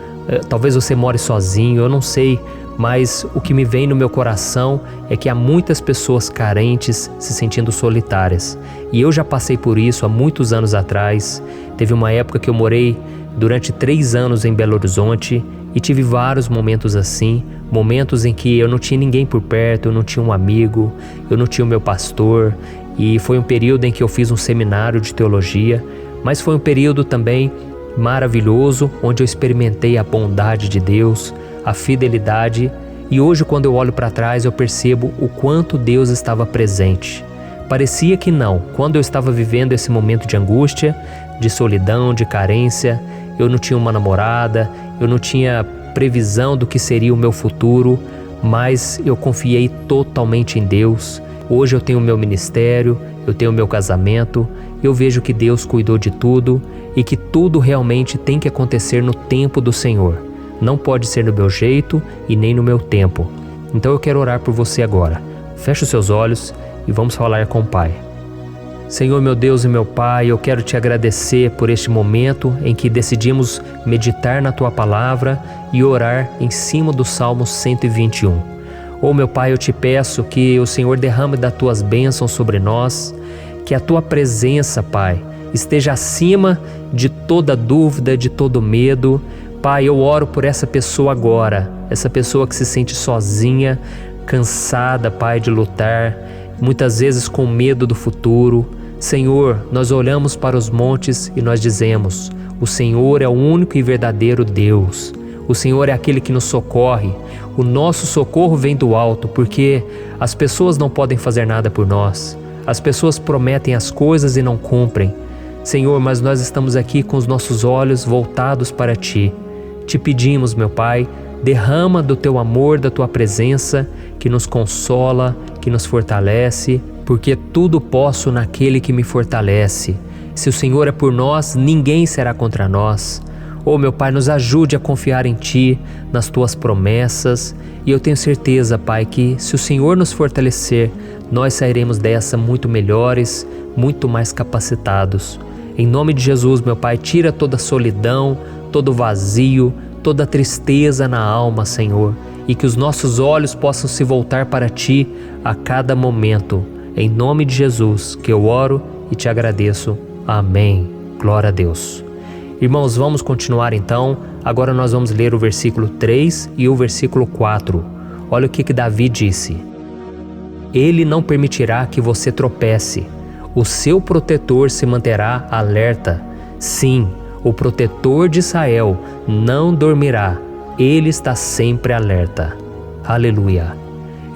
talvez você more sozinho, eu não sei, mas o que me vem no meu coração é que há muitas pessoas carentes se sentindo solitárias. E eu já passei por isso há muitos anos atrás. Teve uma época que eu morei durante 3 anos em Belo Horizonte e tive vários momentos assim, momentos em que eu não tinha ninguém por perto, eu não tinha um amigo, eu não tinha o meu pastor, e foi um período em que eu fiz um seminário de teologia, mas foi um período também maravilhoso, onde eu experimentei a bondade de Deus, a fidelidade, e hoje quando eu olho para trás eu percebo o quanto Deus estava presente. Parecia que não, quando eu estava vivendo esse momento de angústia, de solidão, de carência, eu não tinha uma namorada, eu não tinha previsão do que seria o meu futuro, mas eu confiei totalmente em Deus. Hoje eu tenho o meu ministério, eu tenho o meu casamento, eu vejo que Deus cuidou de tudo e que tudo realmente tem que acontecer no tempo do Senhor. Não pode ser no meu jeito e nem no meu tempo. Então eu quero orar por você agora. Feche os seus olhos e vamos falar com o Pai. Senhor, meu Deus e meu Pai, eu quero te agradecer por este momento em que decidimos meditar na Tua Palavra e orar em cima do Salmo 121. Oh, meu Pai, eu te peço que o Senhor derrame das Tuas bênçãos sobre nós, que a Tua presença, Pai, esteja acima de toda dúvida, de todo medo. Pai, eu oro por essa pessoa agora, essa pessoa que se sente sozinha, cansada, Pai, de lutar, muitas vezes com medo do futuro. Senhor, nós olhamos para os montes e nós dizemos: o Senhor é o único e verdadeiro Deus. O Senhor é aquele que nos socorre. O nosso socorro vem do alto, porque as pessoas não podem fazer nada por nós. As pessoas prometem as coisas e não cumprem. Senhor, mas nós estamos aqui com os nossos olhos voltados para Ti. Te pedimos, meu Pai, derrama do Teu amor, da Tua presença, que nos consola, que nos fortalece, porque tudo posso naquele que me fortalece. Se o Senhor é por nós, ninguém será contra nós. Oh, meu Pai, nos ajude a confiar em Ti, nas Tuas promessas, e eu tenho certeza, Pai, que se o Senhor nos fortalecer, nós sairemos dessa muito melhores, muito mais capacitados. Em nome de Jesus, meu Pai, tira toda a solidão, todo o vazio, toda a tristeza na alma, Senhor, e que os nossos olhos possam se voltar para Ti a cada momento. Em nome de Jesus que eu oro e te agradeço. Amém. Glória a Deus. Irmãos, vamos continuar então. Agora nós vamos ler o versículo 3 e o versículo 4. Olha o que Davi disse. Ele não permitirá que você tropece. O seu protetor se manterá alerta. Sim, o protetor de Israel não dormirá. Ele está sempre alerta. Aleluia.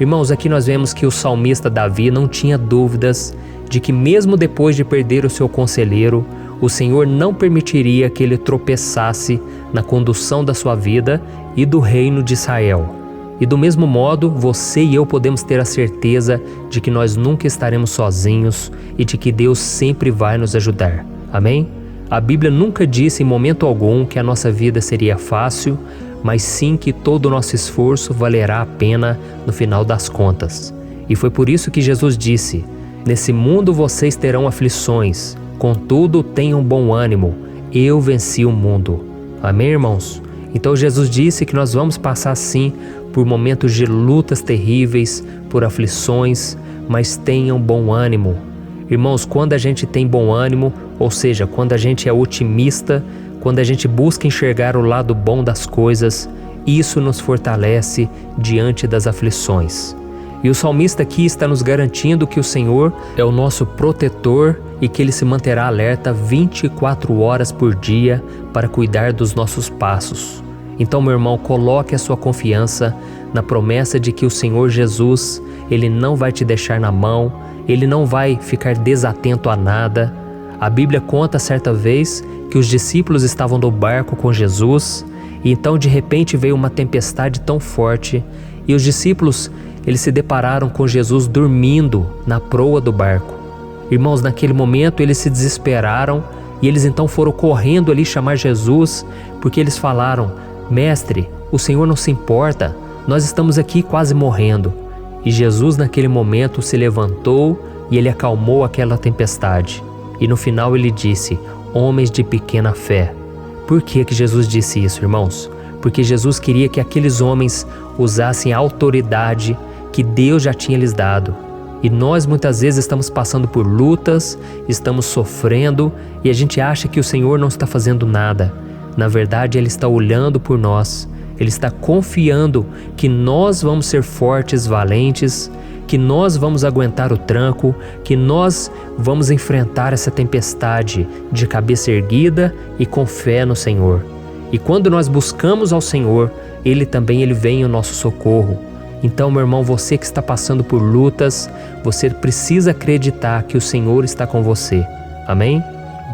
Irmãos, aqui nós vemos que o salmista Davi não tinha dúvidas de que mesmo depois de perder o seu conselheiro, o Senhor não permitiria que ele tropeçasse na condução da sua vida e do reino de Israel. E do mesmo modo, você e eu podemos ter a certeza de que nós nunca estaremos sozinhos e de que Deus sempre vai nos ajudar. Amém? A Bíblia nunca disse em momento algum que a nossa vida seria fácil, mas sim que todo o nosso esforço valerá a pena no final das contas. E foi por isso que Jesus disse: nesse mundo vocês terão aflições, contudo tenham bom ânimo, eu venci o mundo. Amém, irmãos? Então Jesus disse que nós vamos passar sim por momentos de lutas terríveis, por aflições, mas tenham bom ânimo. Irmãos, quando a gente tem bom ânimo, ou seja, quando a gente é otimista, quando a gente busca enxergar o lado bom das coisas, isso nos fortalece diante das aflições. E o salmista aqui está nos garantindo que o Senhor é o nosso protetor e que Ele se manterá alerta 24 horas por dia para cuidar dos nossos passos. Então, meu irmão, coloque a sua confiança na promessa de que o Senhor Jesus, Ele não vai te deixar na mão, Ele não vai ficar desatento a nada. A Bíblia conta certa vez que os discípulos estavam no barco com Jesus E então de repente veio uma tempestade tão forte e os discípulos, eles se depararam com Jesus dormindo na proa do barco. Irmãos, naquele momento eles se desesperaram e eles então foram correndo ali chamar Jesus, porque eles falaram: Mestre, o Senhor não se importa, nós estamos aqui quase morrendo. E Jesus naquele momento se levantou e ele acalmou aquela tempestade. E no final ele disse: homens de pequena fé. Por que Jesus disse isso, irmãos? Porque Jesus queria que aqueles homens usassem a autoridade que Deus já tinha lhes dado. E nós muitas vezes estamos passando por lutas, estamos sofrendo e a gente acha que o Senhor não está fazendo nada. Na verdade, Ele está olhando por nós, Ele está confiando que nós vamos ser fortes, valentes, que nós vamos aguentar o tranco, que nós vamos enfrentar essa tempestade de cabeça erguida e com fé no Senhor. E quando nós buscamos ao Senhor, Ele vem ao nosso socorro. Então, meu irmão, você que está passando por lutas, você precisa acreditar que o Senhor está com você. Amém?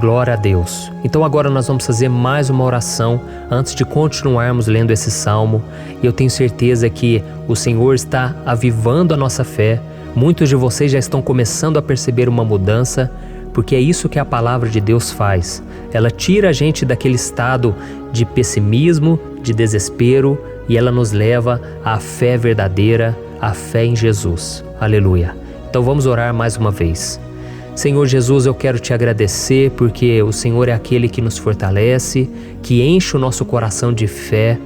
Glória a Deus. Então agora nós vamos fazer mais uma oração antes de continuarmos lendo esse salmo. E eu tenho certeza que o Senhor está avivando a nossa fé. Muitos de vocês já estão começando a perceber uma mudança, porque é isso que a palavra de Deus faz. Ela tira a gente daquele estado de pessimismo, de desespero, e ela nos leva à fé verdadeira, à fé em Jesus. Aleluia. Então vamos orar mais uma vez. Senhor Jesus, eu quero te agradecer porque o Senhor é aquele que nos fortalece, que enche o nosso coração de fé.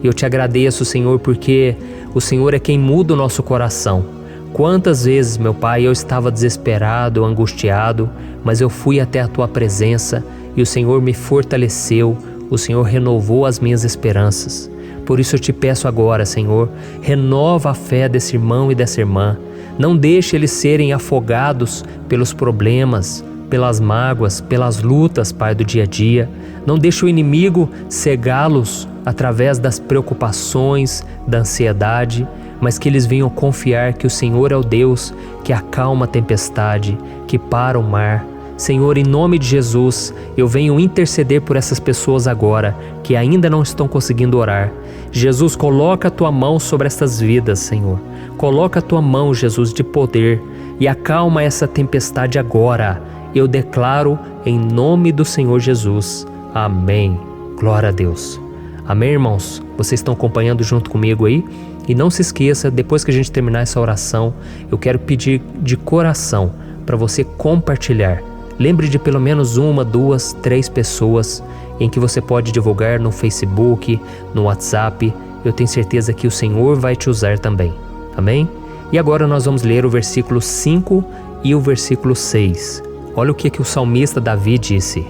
Eu te agradeço, Senhor, porque o Senhor é quem muda o nosso coração. Quantas vezes, meu Pai, eu estava desesperado, angustiado, mas eu fui até a Tua presença e o Senhor me fortaleceu, o Senhor renovou as minhas esperanças. Por isso eu te peço agora, Senhor, renova a fé desse irmão e dessa irmã. Não deixe eles serem afogados pelos problemas, pelas mágoas, pelas lutas, Pai, do dia a dia. Não deixe o inimigo cegá-los através das preocupações, da ansiedade, mas que eles venham confiar que o Senhor é o Deus que acalma a tempestade, que para o mar. Senhor, em nome de Jesus, eu venho interceder por essas pessoas agora que ainda não estão conseguindo orar. Jesus, coloca a Tua mão sobre essas vidas, Senhor. Coloca a Tua mão, Jesus, de poder e acalma essa tempestade agora. Eu declaro em nome do Senhor Jesus. Amém. Glória a Deus. Amém, irmãos? Vocês estão acompanhando junto comigo aí? E não se esqueça, depois que a gente terminar essa oração, eu quero pedir de coração para você compartilhar. Lembre de pelo menos 1, 2, 3 pessoas em que você pode divulgar no Facebook, no WhatsApp. Eu tenho certeza que o Senhor vai te usar também. Amém? E agora nós vamos ler o versículo 5 e o versículo 6. Olha o que o salmista Davi disse.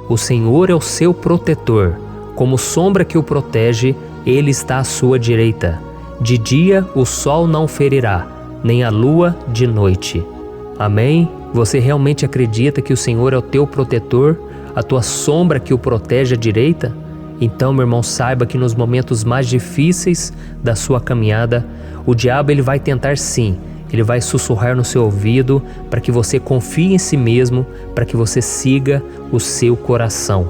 O Senhor é o seu protetor, como sombra que o protege, Ele está à sua direita. De dia o sol não ferirá, nem a lua de noite. Amém? Você realmente acredita que o Senhor é o teu protetor, a tua sombra que o protege à direita? Então, meu irmão, saiba que nos momentos mais difíceis da sua caminhada, o diabo ele vai tentar sim, ele vai sussurrar no seu ouvido para que você confie em si mesmo, para que você siga o seu coração.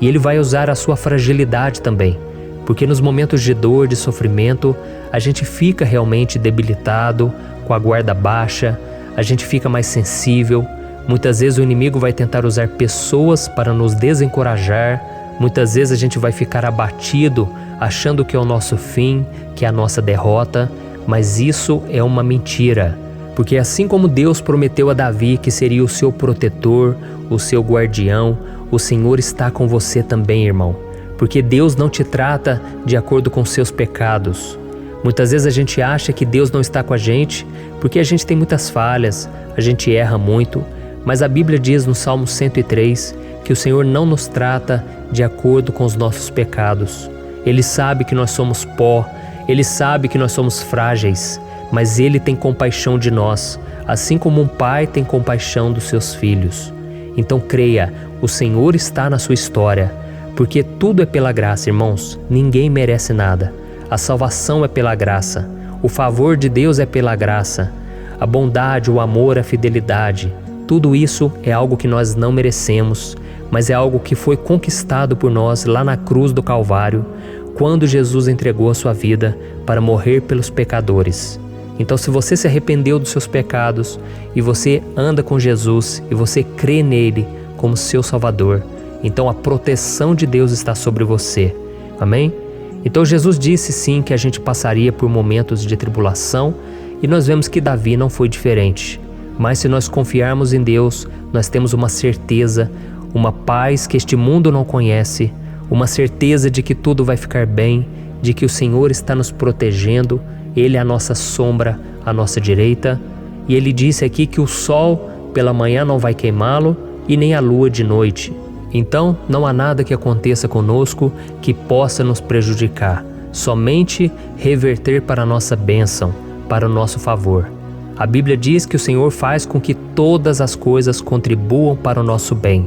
E ele vai usar a sua fragilidade também, porque nos momentos de dor, de sofrimento, a gente fica realmente debilitado, com a guarda baixa, a gente fica mais sensível. Muitas vezes o inimigo vai tentar usar pessoas para nos desencorajar. Muitas vezes a gente vai ficar abatido, achando que é o nosso fim, que é a nossa derrota. Mas isso é uma mentira. Porque assim como Deus prometeu a Davi que seria o seu protetor, o seu guardião, o Senhor está com você também, irmão. Porque Deus não te trata de acordo com seus pecados. Muitas vezes a gente acha que Deus não está com a gente porque a gente tem muitas falhas, a gente erra muito, mas a Bíblia diz no Salmo 103 que o Senhor não nos trata de acordo com os nossos pecados. Ele sabe que nós somos pó, Ele sabe que nós somos frágeis, mas Ele tem compaixão de nós, assim como um pai tem compaixão dos seus filhos. Então creia, o Senhor está na sua história, porque tudo é pela graça, irmãos, ninguém merece nada. A salvação é pela graça, o favor de Deus é pela graça, a bondade, o amor, a fidelidade, tudo isso é algo que nós não merecemos, mas é algo que foi conquistado por nós lá na cruz do Calvário, quando Jesus entregou a sua vida para morrer pelos pecadores. Então, se você se arrependeu dos seus pecados e você anda com Jesus e você crê nele como seu Salvador, então a proteção de Deus está sobre você. Amém? Então Jesus disse sim que a gente passaria por momentos de tribulação e nós vemos que Davi não foi diferente. Mas se nós confiarmos em Deus, nós temos uma certeza, uma paz que este mundo não conhece, uma certeza de que tudo vai ficar bem, de que o Senhor está nos protegendo, Ele é a nossa sombra, à nossa direita. E Ele disse aqui que o sol pela manhã não vai queimá-lo e nem a lua de noite. Então não há nada que aconteça conosco que possa nos prejudicar, somente reverter para a nossa bênção, para o nosso favor. A Bíblia diz que o Senhor faz com que todas as coisas contribuam para o nosso bem.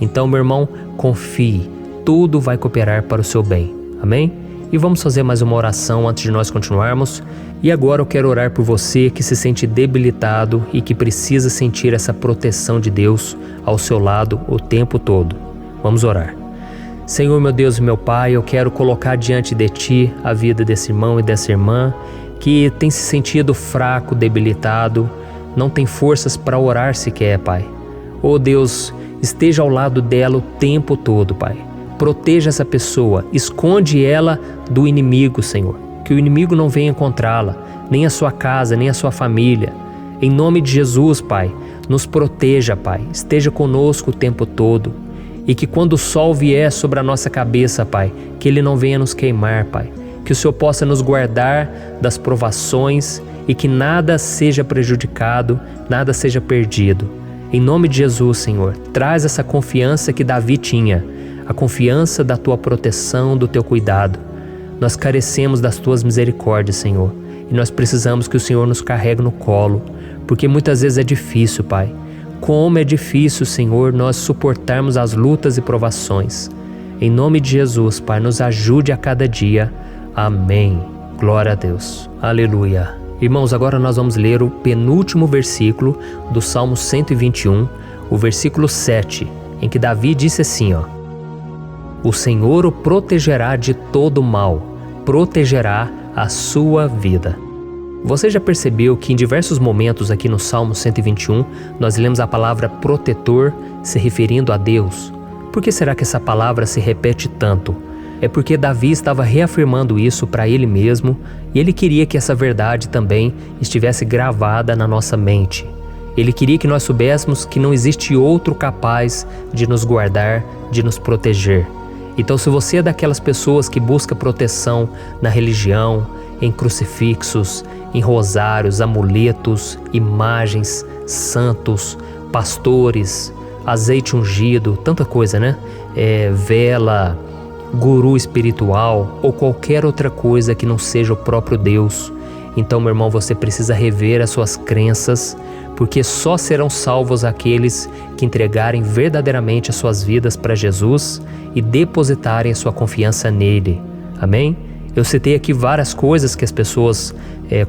Então, meu irmão, confie, tudo vai cooperar para o seu bem. Amém? E vamos fazer mais uma oração antes de nós continuarmos. E agora eu quero orar por você que se sente debilitado e que precisa sentir essa proteção de Deus ao seu lado o tempo todo. Vamos orar. Senhor, meu Deus e meu Pai, eu quero colocar diante de Ti a vida desse irmão e dessa irmã que tem se sentido fraco, debilitado, não tem forças para orar sequer, Pai. Oh Deus, esteja ao lado dela o tempo todo, Pai. Proteja essa pessoa, esconde ela do inimigo, Senhor. Que o inimigo não venha encontrá-la, nem a sua casa, nem a sua família. Em nome de Jesus, Pai, nos proteja, Pai. Esteja conosco o tempo todo. E que quando o sol vier sobre a nossa cabeça, Pai, que ele não venha nos queimar, Pai. Que o Senhor possa nos guardar das provações e que nada seja prejudicado, nada seja perdido. Em nome de Jesus, Senhor, traz essa confiança que Davi tinha, a confiança da Tua proteção, do Teu cuidado. Nós carecemos das Tuas misericórdias, Senhor, e nós precisamos que o Senhor nos carregue no colo, porque muitas vezes é difícil, Pai. Como é difícil, Senhor, nós suportarmos as lutas e provações. Em nome de Jesus, Pai, nos ajude a cada dia. Amém. Glória a Deus. Aleluia. Irmãos, agora nós vamos ler o penúltimo versículo do Salmo 121, o versículo 7, em que Davi disse assim, O Senhor o protegerá de todo mal, protegerá a sua vida. Você já percebeu que em diversos momentos aqui no Salmo 121, nós lemos a palavra protetor se referindo a Deus? Por que será que essa palavra se repete tanto? É porque Davi estava reafirmando isso para ele mesmo e ele queria que essa verdade também estivesse gravada na nossa mente. Ele queria que nós soubéssemos que não existe outro capaz de nos guardar, de nos proteger. Então, se você é daquelas pessoas que busca proteção na religião, em crucifixos, em rosários, amuletos, imagens, santos, pastores, azeite ungido, tanta coisa, né? Vela, guru espiritual ou qualquer outra coisa que não seja o próprio Deus. Então, meu irmão, você precisa rever as suas crenças, porque só serão salvos aqueles que entregarem verdadeiramente as suas vidas para Jesus e depositarem a sua confiança nele. Amém? Eu citei aqui várias coisas que as pessoas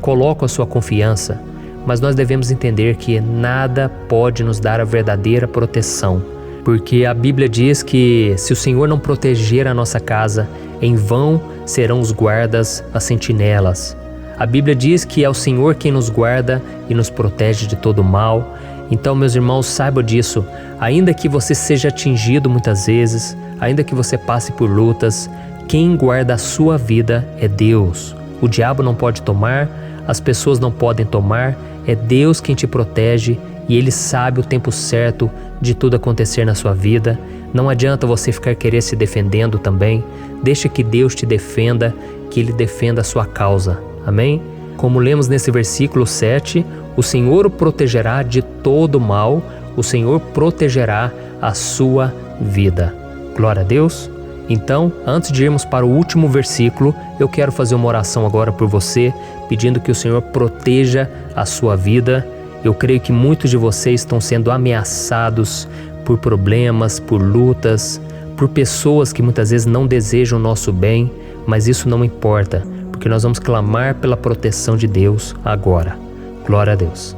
colocam a sua confiança, mas nós devemos entender que nada pode nos dar a verdadeira proteção, porque a Bíblia diz que se o Senhor não proteger a nossa casa, em vão serão os guardas, as sentinelas. A Bíblia diz que é o Senhor quem nos guarda e nos protege de todo mal. Então, meus irmãos, saibam disso. Ainda que você seja atingido muitas vezes, ainda que você passe por lutas, quem guarda a sua vida é Deus. O diabo não pode tomar, as pessoas não podem tomar, é Deus quem te protege e Ele sabe o tempo certo de tudo acontecer na sua vida. Não adianta você ficar querer se defendendo também. Deixa que Deus te defenda, que Ele defenda a sua causa. Amém? Como lemos nesse versículo 7, o Senhor o protegerá de todo mal, o Senhor protegerá a sua vida. Glória a Deus. Então, antes de irmos para o último versículo, eu quero fazer uma oração agora por você, pedindo que o Senhor proteja a sua vida. Eu creio que muitos de vocês estão sendo ameaçados por problemas, por lutas, por pessoas que muitas vezes não desejam o nosso bem, mas isso não importa, porque nós vamos clamar pela proteção de Deus agora. Glória a Deus.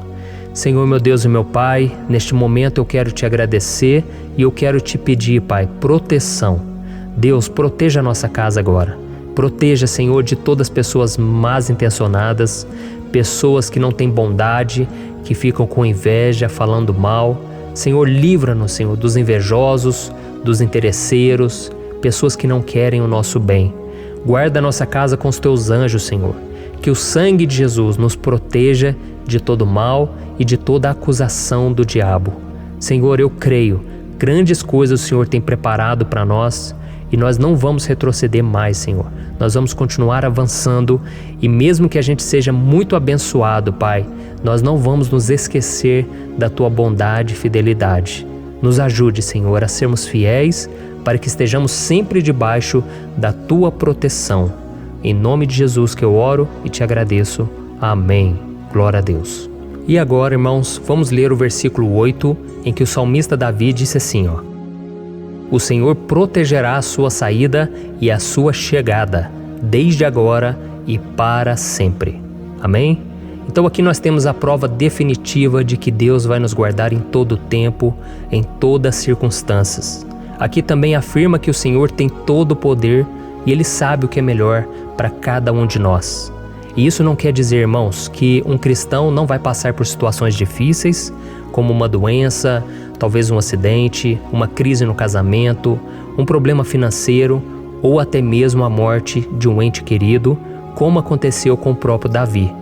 Senhor, meu Deus e meu Pai, neste momento eu quero te agradecer e eu quero te pedir, Pai, proteção. Deus, proteja a nossa casa agora. Proteja, Senhor, de todas as pessoas más intencionadas, pessoas que não têm bondade, que ficam com inveja, falando mal. Senhor, livra-nos, Senhor, dos invejosos, dos interesseiros, pessoas que não querem o nosso bem. Guarda a nossa casa com os teus anjos, Senhor. Que o sangue de Jesus nos proteja de todo mal e de toda acusação do diabo. Senhor, eu creio, grandes coisas o Senhor tem preparado para nós e nós não vamos retroceder mais, Senhor. Nós vamos continuar avançando e mesmo que a gente seja muito abençoado, Pai, nós não vamos nos esquecer da Tua bondade e fidelidade. Nos ajude, Senhor, a sermos fiéis para que estejamos sempre debaixo da Tua proteção. Em nome de Jesus que eu oro e te agradeço. Amém. Glória a Deus. E agora, irmãos, vamos ler o versículo 8, em que o salmista Davi disse assim, ó: O Senhor protegerá a sua saída e a sua chegada, desde agora e para sempre. Amém? Então aqui nós temos a prova definitiva de que Deus vai nos guardar em todo o tempo, em todas as circunstâncias. Aqui também afirma que o Senhor tem todo o poder e Ele sabe o que é melhor para cada um de nós. E isso não quer dizer, irmãos, que um cristão não vai passar por situações difíceis, como uma doença, talvez um acidente, uma crise no casamento, um problema financeiro ou até mesmo a morte de um ente querido, como aconteceu com o próprio Davi.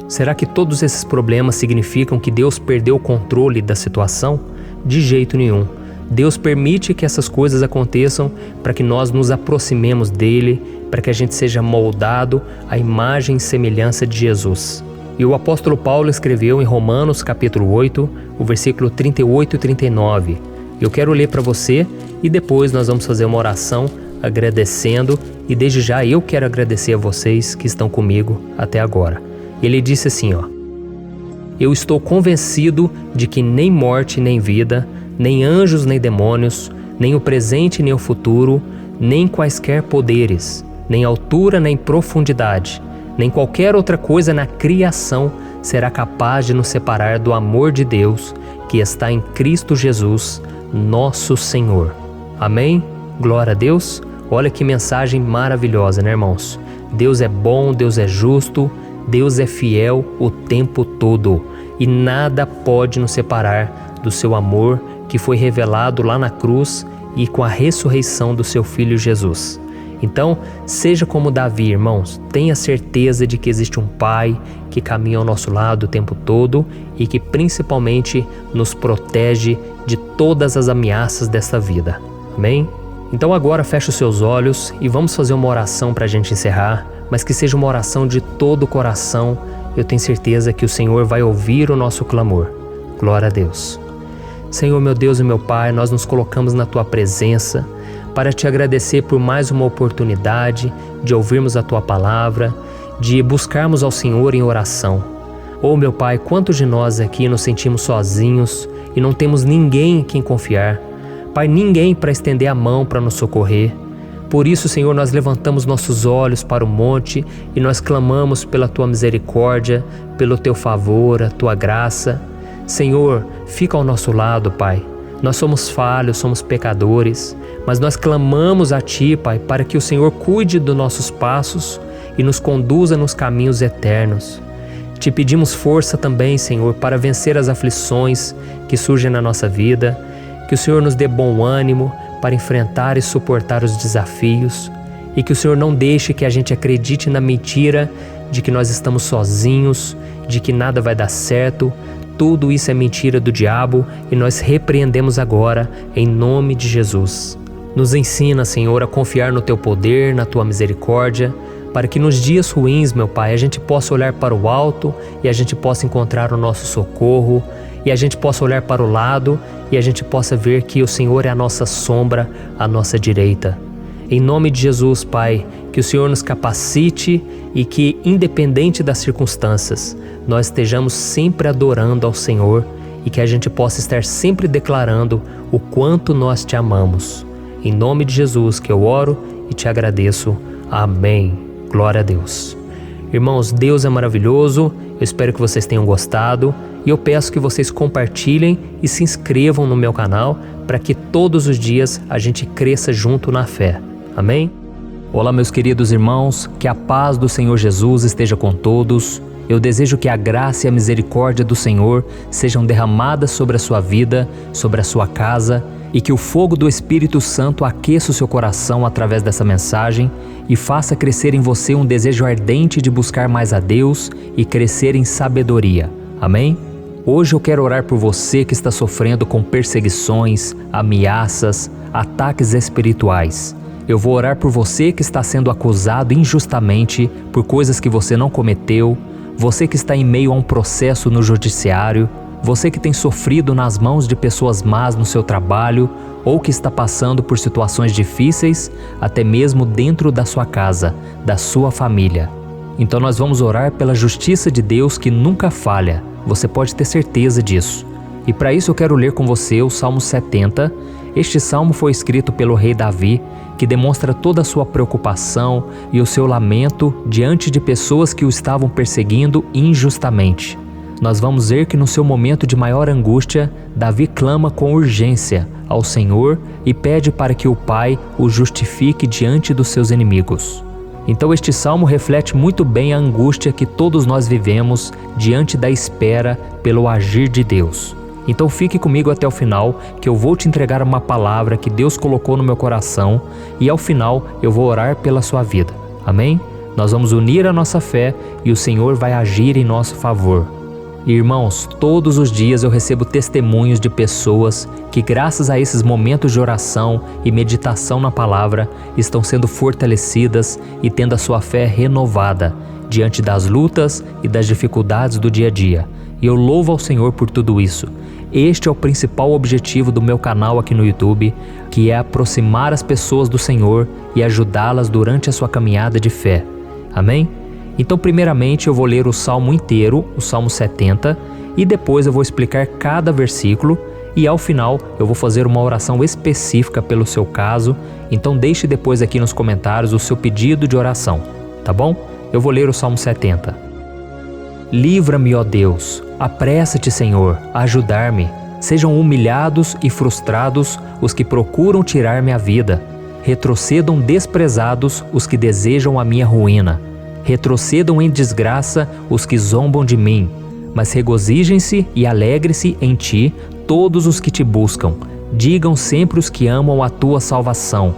Será que todos esses problemas significam que Deus perdeu o controle da situação? De jeito nenhum. Deus permite que essas coisas aconteçam para que nós nos aproximemos dele, para que a gente seja moldado à imagem e semelhança de Jesus. E o apóstolo Paulo escreveu em Romanos capítulo 8, o versículo 38 e 39. Eu quero ler para você e depois nós vamos fazer uma oração agradecendo, e desde já eu quero agradecer a vocês que estão comigo até agora. Ele disse assim, ó: Eu estou convencido de que nem morte nem vida, nem anjos nem demônios, nem o presente nem o futuro, nem quaisquer poderes, nem altura nem profundidade, nem qualquer outra coisa na criação será capaz de nos separar do amor de Deus que está em Cristo Jesus, nosso Senhor. Amém? Glória a Deus. Olha que mensagem maravilhosa, né, irmãos? Deus é bom, Deus é justo, Deus é fiel o tempo todo e nada pode nos separar do seu amor que foi revelado lá na cruz e com a ressurreição do seu Filho Jesus. Então, seja como Davi, irmãos, tenha certeza de que existe um Pai que caminha ao nosso lado o tempo todo e que principalmente nos protege de todas as ameaças dessa vida. Amém? Então agora feche os seus olhos e vamos fazer uma oração para a gente encerrar, mas que seja uma oração de todo o coração. Eu tenho certeza que o Senhor vai ouvir o nosso clamor. Glória a Deus. Senhor, meu Deus e meu Pai, nós nos colocamos na Tua presença para Te agradecer por mais uma oportunidade de ouvirmos a Tua palavra, de buscarmos ao Senhor em oração. Oh, meu Pai, quantos de nós aqui nos sentimos sozinhos e não temos ninguém em quem confiar. Pai, ninguém para estender a mão para nos socorrer. Por isso, Senhor, nós levantamos nossos olhos para o monte e nós clamamos pela Tua misericórdia, pelo Teu favor, a Tua graça. Senhor, fica ao nosso lado, Pai. Nós somos falhos, somos pecadores, mas nós clamamos a Ti, Pai, para que o Senhor cuide dos nossos passos e nos conduza nos caminhos eternos. Te pedimos força também, Senhor, para vencer as aflições que surgem na nossa vida, que o Senhor nos dê bom ânimo para enfrentar e suportar os desafios e que o Senhor não deixe que a gente acredite na mentira de que nós estamos sozinhos, de que nada vai dar certo. Tudo isso é mentira do diabo e nós repreendemos agora em nome de Jesus. Nos ensina, Senhor, a confiar no Teu poder, na Tua misericórdia, para que nos dias ruins, meu Pai, a gente possa olhar para o alto e a gente possa encontrar o nosso socorro, e a gente possa olhar para o lado e a gente possa ver que o Senhor é a nossa sombra, a nossa direita. Em nome de Jesus, Pai, que o Senhor nos capacite e que, independente das circunstâncias, nós estejamos sempre adorando ao Senhor e que a gente possa estar sempre declarando o quanto nós Te amamos. Em nome de Jesus que eu oro e Te agradeço. Amém. Glória a Deus. Irmãos, Deus é maravilhoso Eu espero que vocês tenham gostado e eu peço que vocês compartilhem e se inscrevam no meu canal para que todos os dias a gente cresça junto na fé. Amém? Olá, meus queridos irmãos, que a paz do Senhor Jesus esteja com todos. Eu desejo que a graça e a misericórdia do Senhor sejam derramadas sobre a sua vida, sobre a sua casa, e que o fogo do Espírito Santo aqueça o seu coração através dessa mensagem e faça crescer em você um desejo ardente de buscar mais a Deus e crescer em sabedoria. Amém? Hoje eu quero orar por você que está sofrendo com perseguições, ameaças, ataques espirituais. Eu vou orar por você que está sendo acusado injustamente por coisas que você não cometeu, você que está em meio a um processo no judiciário, você que tem sofrido nas mãos de pessoas más no seu trabalho ou que está passando por situações difíceis, até mesmo dentro da sua casa, da sua família. Então nós vamos orar pela justiça de Deus que nunca falha, você pode ter certeza disso. E para isso eu quero ler com você o Salmo 70. Este salmo foi escrito pelo rei Davi, que demonstra toda a sua preocupação e o seu lamento diante de pessoas que o estavam perseguindo injustamente. Nós vamos ver que no seu momento de maior angústia, Davi clama com urgência ao Senhor e pede para que o Pai o justifique diante dos seus inimigos. Então este salmo reflete muito bem a angústia que todos nós vivemos diante da espera pelo agir de Deus. Então fique comigo até o final, que eu vou te entregar uma palavra que Deus colocou no meu coração e ao final eu vou orar pela sua vida. Amém? Nós vamos unir a nossa fé e o Senhor vai agir em nosso favor. Irmãos, todos os dias eu recebo testemunhos de pessoas que, graças a esses momentos de oração e meditação na palavra, estão sendo fortalecidas e tendo a sua fé renovada diante das lutas e das dificuldades do dia a dia. E eu louvo ao Senhor por tudo isso. Este é o principal objetivo do meu canal aqui no YouTube, que é aproximar as pessoas do Senhor e ajudá-las durante a sua caminhada de fé. Amém? Então, primeiramente, eu vou ler o Salmo inteiro, o Salmo 70, e depois eu vou explicar cada versículo e ao final eu vou fazer uma oração específica pelo seu caso. Então deixe depois aqui nos comentários o seu pedido de oração, tá bom? Eu vou ler o Salmo 70. Livra-me, ó Deus, apressa-te, Senhor, a ajudar-me. Sejam humilhados e frustrados os que procuram tirar-me a vida. Retrocedam desprezados os que desejam a minha ruína. Retrocedam em desgraça os que zombam de mim, mas regozijem-se e alegre-se em ti todos os que te buscam. Digam sempre os que amam a tua salvação,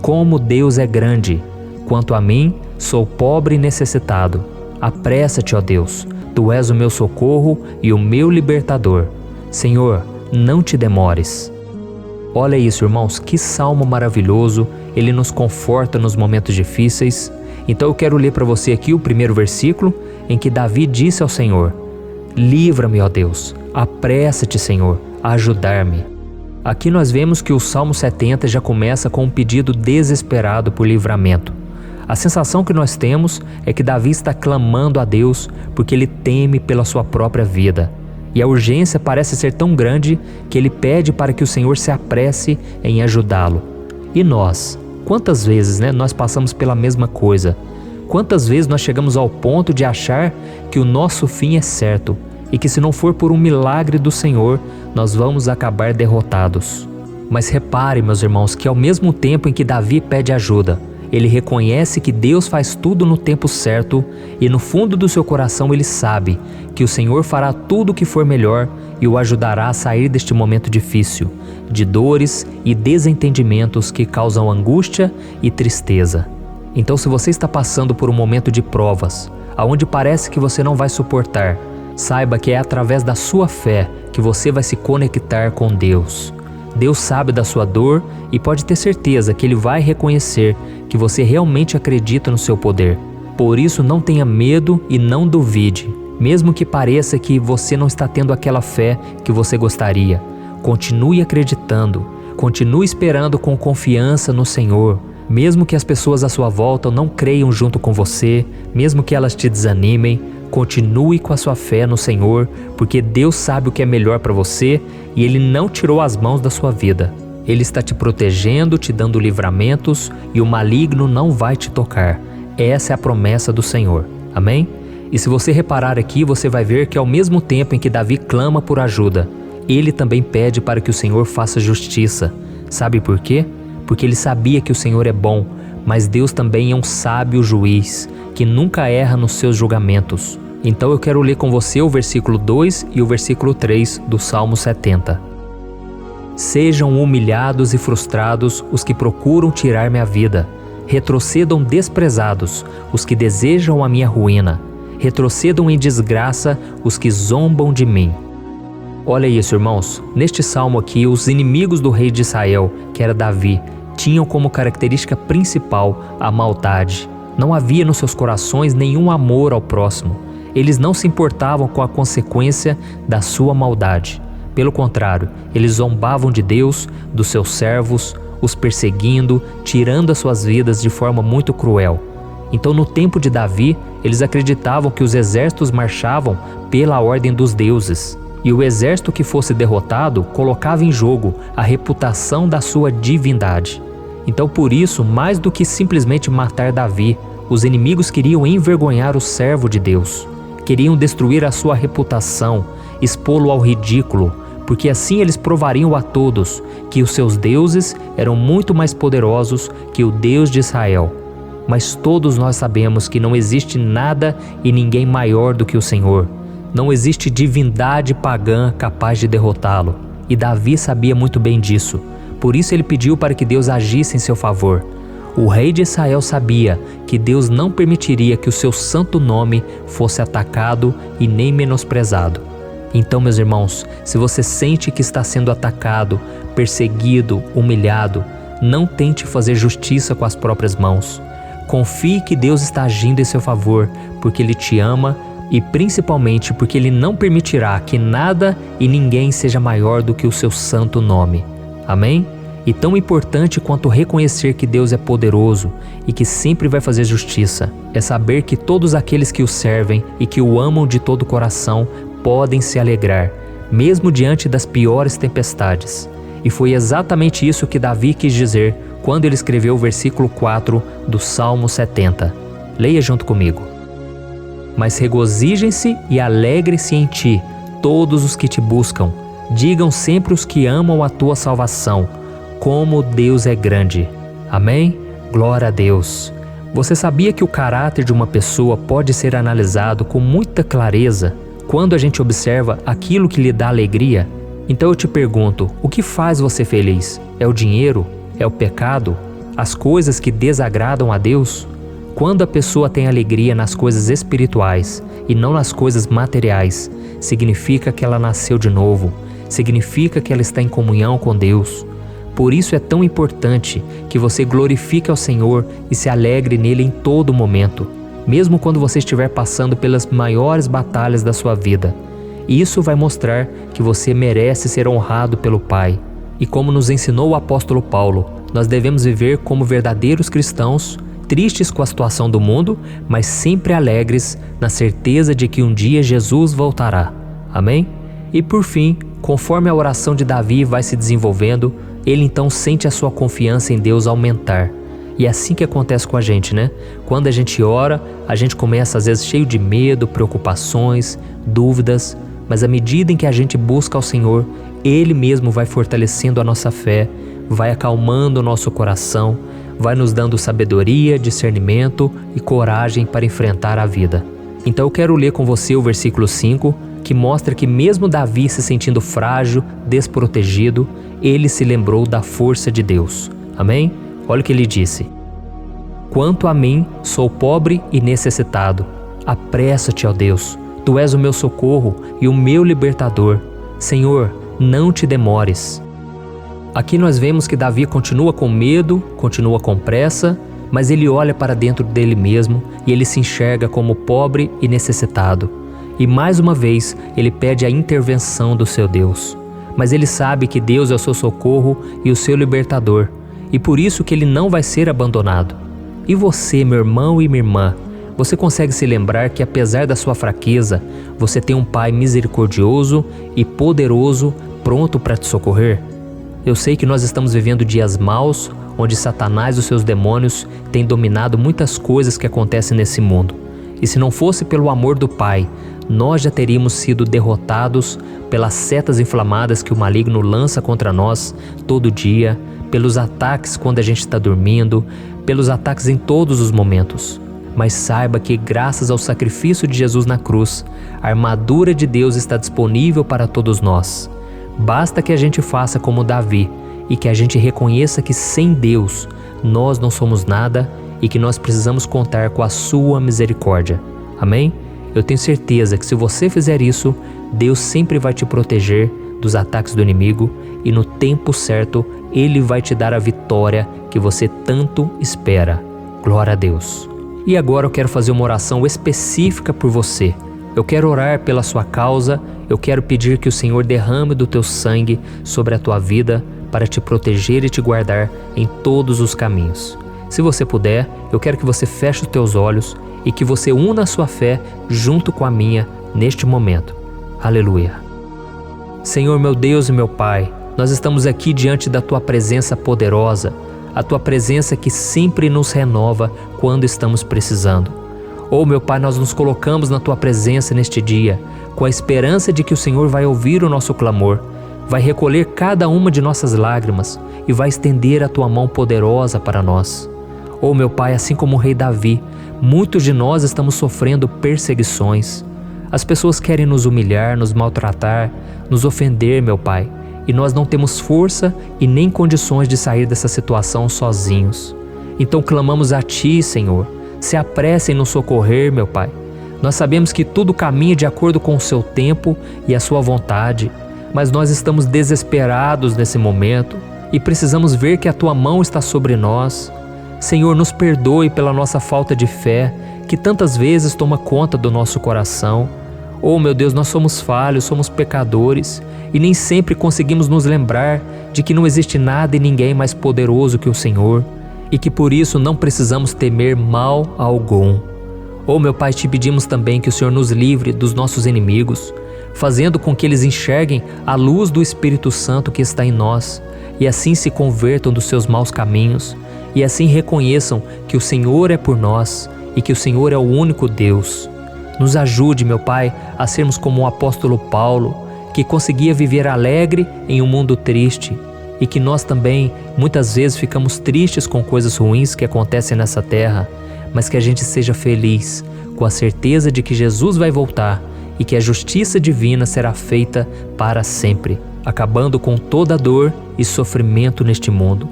como Deus é grande. Quanto a mim, sou pobre e necessitado. Apressa-te, ó Deus, tu és o meu socorro e o meu libertador. Senhor, não te demores. Olha isso, irmãos, que salmo maravilhoso, ele nos conforta nos momentos difíceis. Então eu quero ler para você aqui o primeiro versículo, em que Davi disse ao Senhor: livra-me, ó Deus, apressa-te, Senhor, a ajudar-me. Aqui nós vemos que o Salmo 70 já começa com um pedido desesperado por livramento. A sensação que nós temos é que Davi está clamando a Deus porque ele teme pela sua própria vida. E a urgência parece ser tão grande que ele pede para que o Senhor se apresse em ajudá-lo. E nós? Quantas vezes nós passamos pela mesma coisa? Quantas vezes nós chegamos ao ponto de achar que o nosso fim é certo e que se não for por um milagre do Senhor, nós vamos acabar derrotados? Mas repare, meus irmãos, que ao mesmo tempo em que Davi pede ajuda, ele reconhece que Deus faz tudo no tempo certo e no fundo do seu coração ele sabe que o Senhor fará tudo o que for melhor e o ajudará a sair deste momento difícil, de dores e desentendimentos que causam angústia e tristeza. Então, se você está passando por um momento de provas, aonde parece que você não vai suportar, saiba que é através da sua fé que você vai se conectar com Deus. Deus sabe da sua dor e pode ter certeza que Ele vai reconhecer que você realmente acredita no seu poder. Por isso, não tenha medo e não duvide, mesmo que pareça que você não está tendo aquela fé que você gostaria. Continue acreditando, continue esperando com confiança no Senhor. Mesmo que as pessoas à sua volta não creiam junto com você, mesmo que elas te desanimem, continue com a sua fé no Senhor, porque Deus sabe o que é melhor para você e Ele não tirou as mãos da sua vida. Ele está te protegendo, te dando livramentos e o maligno não vai te tocar. Essa é a promessa do Senhor. Amém? E se você reparar aqui, você vai ver que ao mesmo tempo em que Davi clama por ajuda, ele também pede para que o Senhor faça justiça. Sabe por quê? Porque ele sabia que o Senhor é bom, mas Deus também é um sábio juiz, que nunca erra nos seus julgamentos. Então eu quero ler com você o versículo 2 e o versículo 3 do Salmo 70. Sejam humilhados e frustrados os que procuram tirar-me a vida. Retrocedam desprezados os que desejam a minha ruína. Retrocedam em desgraça os que zombam de mim. Olha isso, irmãos. Neste salmo aqui, os inimigos do rei de Israel, que era Davi, tinham como característica principal a maldade. Não havia nos seus corações nenhum amor ao próximo. Eles não se importavam com a consequência da sua maldade. Pelo contrário, eles zombavam de Deus, dos seus servos, os perseguindo, tirando as suas vidas de forma muito cruel. Então, no tempo de Davi, eles acreditavam que os exércitos marchavam pela ordem dos deuses. E o exército que fosse derrotado colocava em jogo a reputação da sua divindade. Então, por isso, mais do que simplesmente matar Davi, os inimigos queriam envergonhar o servo de Deus. Queriam destruir a sua reputação, expô-lo ao ridículo, porque assim eles provariam a todos que os seus deuses eram muito mais poderosos que o Deus de Israel. Mas todos nós sabemos que não existe nada e ninguém maior do que o Senhor. Não existe divindade pagã capaz de derrotá-lo. E Davi sabia muito bem disso. Por isso ele pediu para que Deus agisse em seu favor. O rei de Israel sabia que Deus não permitiria que o seu santo nome fosse atacado e nem menosprezado. Então, meus irmãos, se você sente que está sendo atacado, perseguido, humilhado, não tente fazer justiça com as próprias mãos. Confie que Deus está agindo em seu favor, porque Ele te ama e principalmente porque Ele não permitirá que nada e ninguém seja maior do que o seu santo nome. Amém? E tão importante quanto reconhecer que Deus é poderoso e que sempre vai fazer justiça, é saber que todos aqueles que o servem e que o amam de todo o coração podem se alegrar, mesmo diante das piores tempestades. E foi exatamente isso que Davi quis dizer quando ele escreveu o versículo 4 do Salmo 70. Leia junto comigo. Mas regozijem-se e alegrem-se em ti, todos os que te buscam. Digam sempre os que amam a tua salvação, como Deus é grande. Amém? Glória a Deus. Você sabia que o caráter de uma pessoa pode ser analisado com muita clareza quando a gente observa aquilo que lhe dá alegria? Então eu te pergunto, o que faz você feliz? É o dinheiro? É o pecado? As coisas que desagradam a Deus? Quando a pessoa tem alegria nas coisas espirituais e não nas coisas materiais, significa que ela nasceu de novo, significa que ela está em comunhão com Deus. Por isso é tão importante que você glorifique ao Senhor e se alegre nele em todo momento, mesmo quando você estiver passando pelas maiores batalhas da sua vida. Isso vai mostrar que você merece ser honrado pelo Pai. E como nos ensinou o apóstolo Paulo, nós devemos viver como verdadeiros cristãos, tristes com a situação do mundo, mas sempre alegres na certeza de que um dia Jesus voltará. Amém? E por fim, conforme a oração de Davi vai se desenvolvendo, ele então sente a sua confiança em Deus aumentar. E é assim que acontece com a gente, né? Quando a gente ora, a gente começa às vezes cheio de medo, preocupações, dúvidas, mas à medida em que a gente busca ao Senhor, Ele mesmo vai fortalecendo a nossa fé, vai acalmando o nosso coração, vai nos dando sabedoria, discernimento e coragem para enfrentar a vida. Então eu quero ler com você o versículo 5, que mostra que mesmo Davi se sentindo frágil, desprotegido, ele se lembrou da força de Deus. Amém? Olha o que ele disse. Quanto a mim, sou pobre e necessitado. Apressa-te, ó Deus. Tu és o meu socorro e o meu libertador. Senhor, não te demores. Aqui nós vemos que Davi continua com medo, continua com pressa, mas ele olha para dentro dele mesmo e ele se enxerga como pobre e necessitado. E mais uma vez, ele pede a intervenção do seu Deus. Mas ele sabe que Deus é o seu socorro e o seu libertador, e por isso que ele não vai ser abandonado. E você, meu irmão e minha irmã, você consegue se lembrar que apesar da sua fraqueza, você tem um Pai misericordioso e poderoso pronto para te socorrer? Eu sei que nós estamos vivendo dias maus, onde Satanás e os seus demônios têm dominado muitas coisas que acontecem nesse mundo. E se não fosse pelo amor do Pai, nós já teríamos sido derrotados pelas setas inflamadas que o maligno lança contra nós todo dia, pelos ataques quando a gente está dormindo, pelos ataques em todos os momentos. Mas saiba que, graças ao sacrifício de Jesus na cruz, a armadura de Deus está disponível para todos nós. Basta que a gente faça como Davi e que a gente reconheça que sem Deus nós não somos nada e que nós precisamos contar com a sua misericórdia. Amém? Eu tenho certeza que se você fizer isso, Deus sempre vai te proteger dos ataques do inimigo e no tempo certo Ele vai te dar a vitória que você tanto espera. Glória a Deus. E agora eu quero fazer uma oração específica por você. Eu quero orar pela sua causa, eu quero pedir que o Senhor derrame do teu sangue sobre a tua vida para te proteger e te guardar em todos os caminhos. Se você puder, eu quero que você feche os teus olhos e que você una a sua fé junto com a minha neste momento. Aleluia. Senhor, meu Deus e meu Pai, nós estamos aqui diante da Tua presença poderosa, a Tua presença que sempre nos renova quando estamos precisando. Oh, meu Pai, nós nos colocamos na Tua presença neste dia, com a esperança de que o Senhor vai ouvir o nosso clamor, vai recolher cada uma de nossas lágrimas e vai estender a Tua mão poderosa para nós. Oh, meu Pai, assim como o rei Davi, muitos de nós estamos sofrendo perseguições. As pessoas querem nos humilhar, nos maltratar, nos ofender, meu Pai, e nós não temos força e nem condições de sair dessa situação sozinhos. Então clamamos a Ti, Senhor, se apresse em nos socorrer, meu Pai. Nós sabemos que tudo caminha de acordo com o Seu tempo e a Sua vontade, mas nós estamos desesperados nesse momento e precisamos ver que a Tua mão está sobre nós. Senhor, nos perdoe pela nossa falta de fé, que tantas vezes toma conta do nosso coração. Oh, meu Deus, nós somos falhos, somos pecadores e nem sempre conseguimos nos lembrar de que não existe nada e ninguém mais poderoso que o Senhor e que por isso não precisamos temer mal algum. Oh, meu Pai, te pedimos também que o Senhor nos livre dos nossos inimigos, fazendo com que eles enxerguem a luz do Espírito Santo que está em nós e assim se convertam dos seus maus caminhos e assim reconheçam que o Senhor é por nós e que o Senhor é o único Deus. Nos ajude, meu Pai, a sermos como o apóstolo Paulo, que conseguia viver alegre em um mundo triste e que nós também muitas vezes ficamos tristes com coisas ruins que acontecem nessa terra, mas que a gente seja feliz com a certeza de que Jesus vai voltar e que a justiça divina será feita para sempre, acabando com toda dor e sofrimento neste mundo.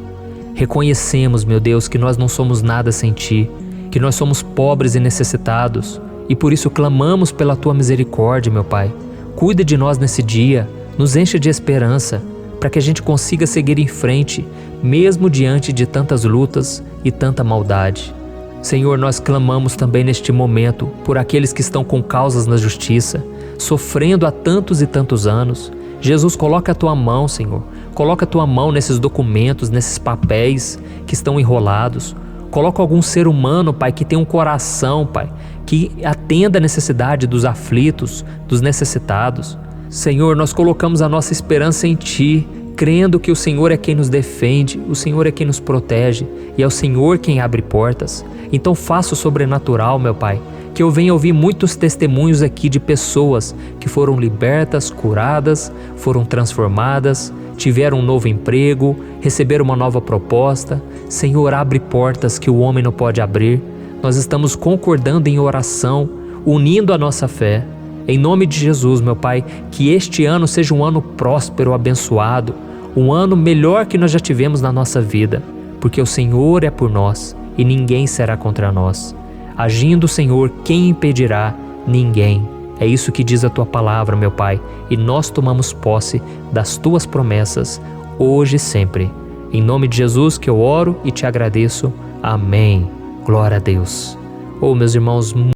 Reconhecemos, meu Deus, que nós não somos nada sem Ti, que nós somos pobres e necessitados, e por isso clamamos pela Tua misericórdia, meu Pai. Cuida de nós nesse dia, nos enche de esperança, para que a gente consiga seguir em frente, mesmo diante de tantas lutas e tanta maldade. Senhor, nós clamamos também neste momento por aqueles que estão com causas na justiça, sofrendo há tantos e tantos anos. Jesus, coloca a Tua mão, Senhor. Coloca a Tua mão nesses documentos, nesses papéis que estão enrolados. Coloca algum ser humano, Pai, que tem um coração, Pai, que atenda a necessidade dos aflitos, dos necessitados. Senhor, nós colocamos a nossa esperança em Ti, crendo que o Senhor é quem nos defende, o Senhor é quem nos protege e é o Senhor quem abre portas. Então faça o sobrenatural, meu Pai, que eu venha ouvir muitos testemunhos aqui de pessoas que foram libertas, curadas, foram transformadas, tiveram um novo emprego, receberam uma nova proposta. Senhor, abre portas que o homem não pode abrir. Nós estamos concordando em oração, unindo a nossa fé. Em nome de Jesus, meu Pai, que este ano seja um ano próspero, abençoado, um ano melhor que nós já tivemos na nossa vida, porque o Senhor é por nós e ninguém será contra nós. Agindo o Senhor, quem impedirá? Ninguém. É isso que diz a Tua palavra, meu Pai, e nós tomamos posse das Tuas promessas, hoje e sempre. Em nome de Jesus que eu oro e te agradeço. Amém. Glória a Deus. Oh, meus irmãos,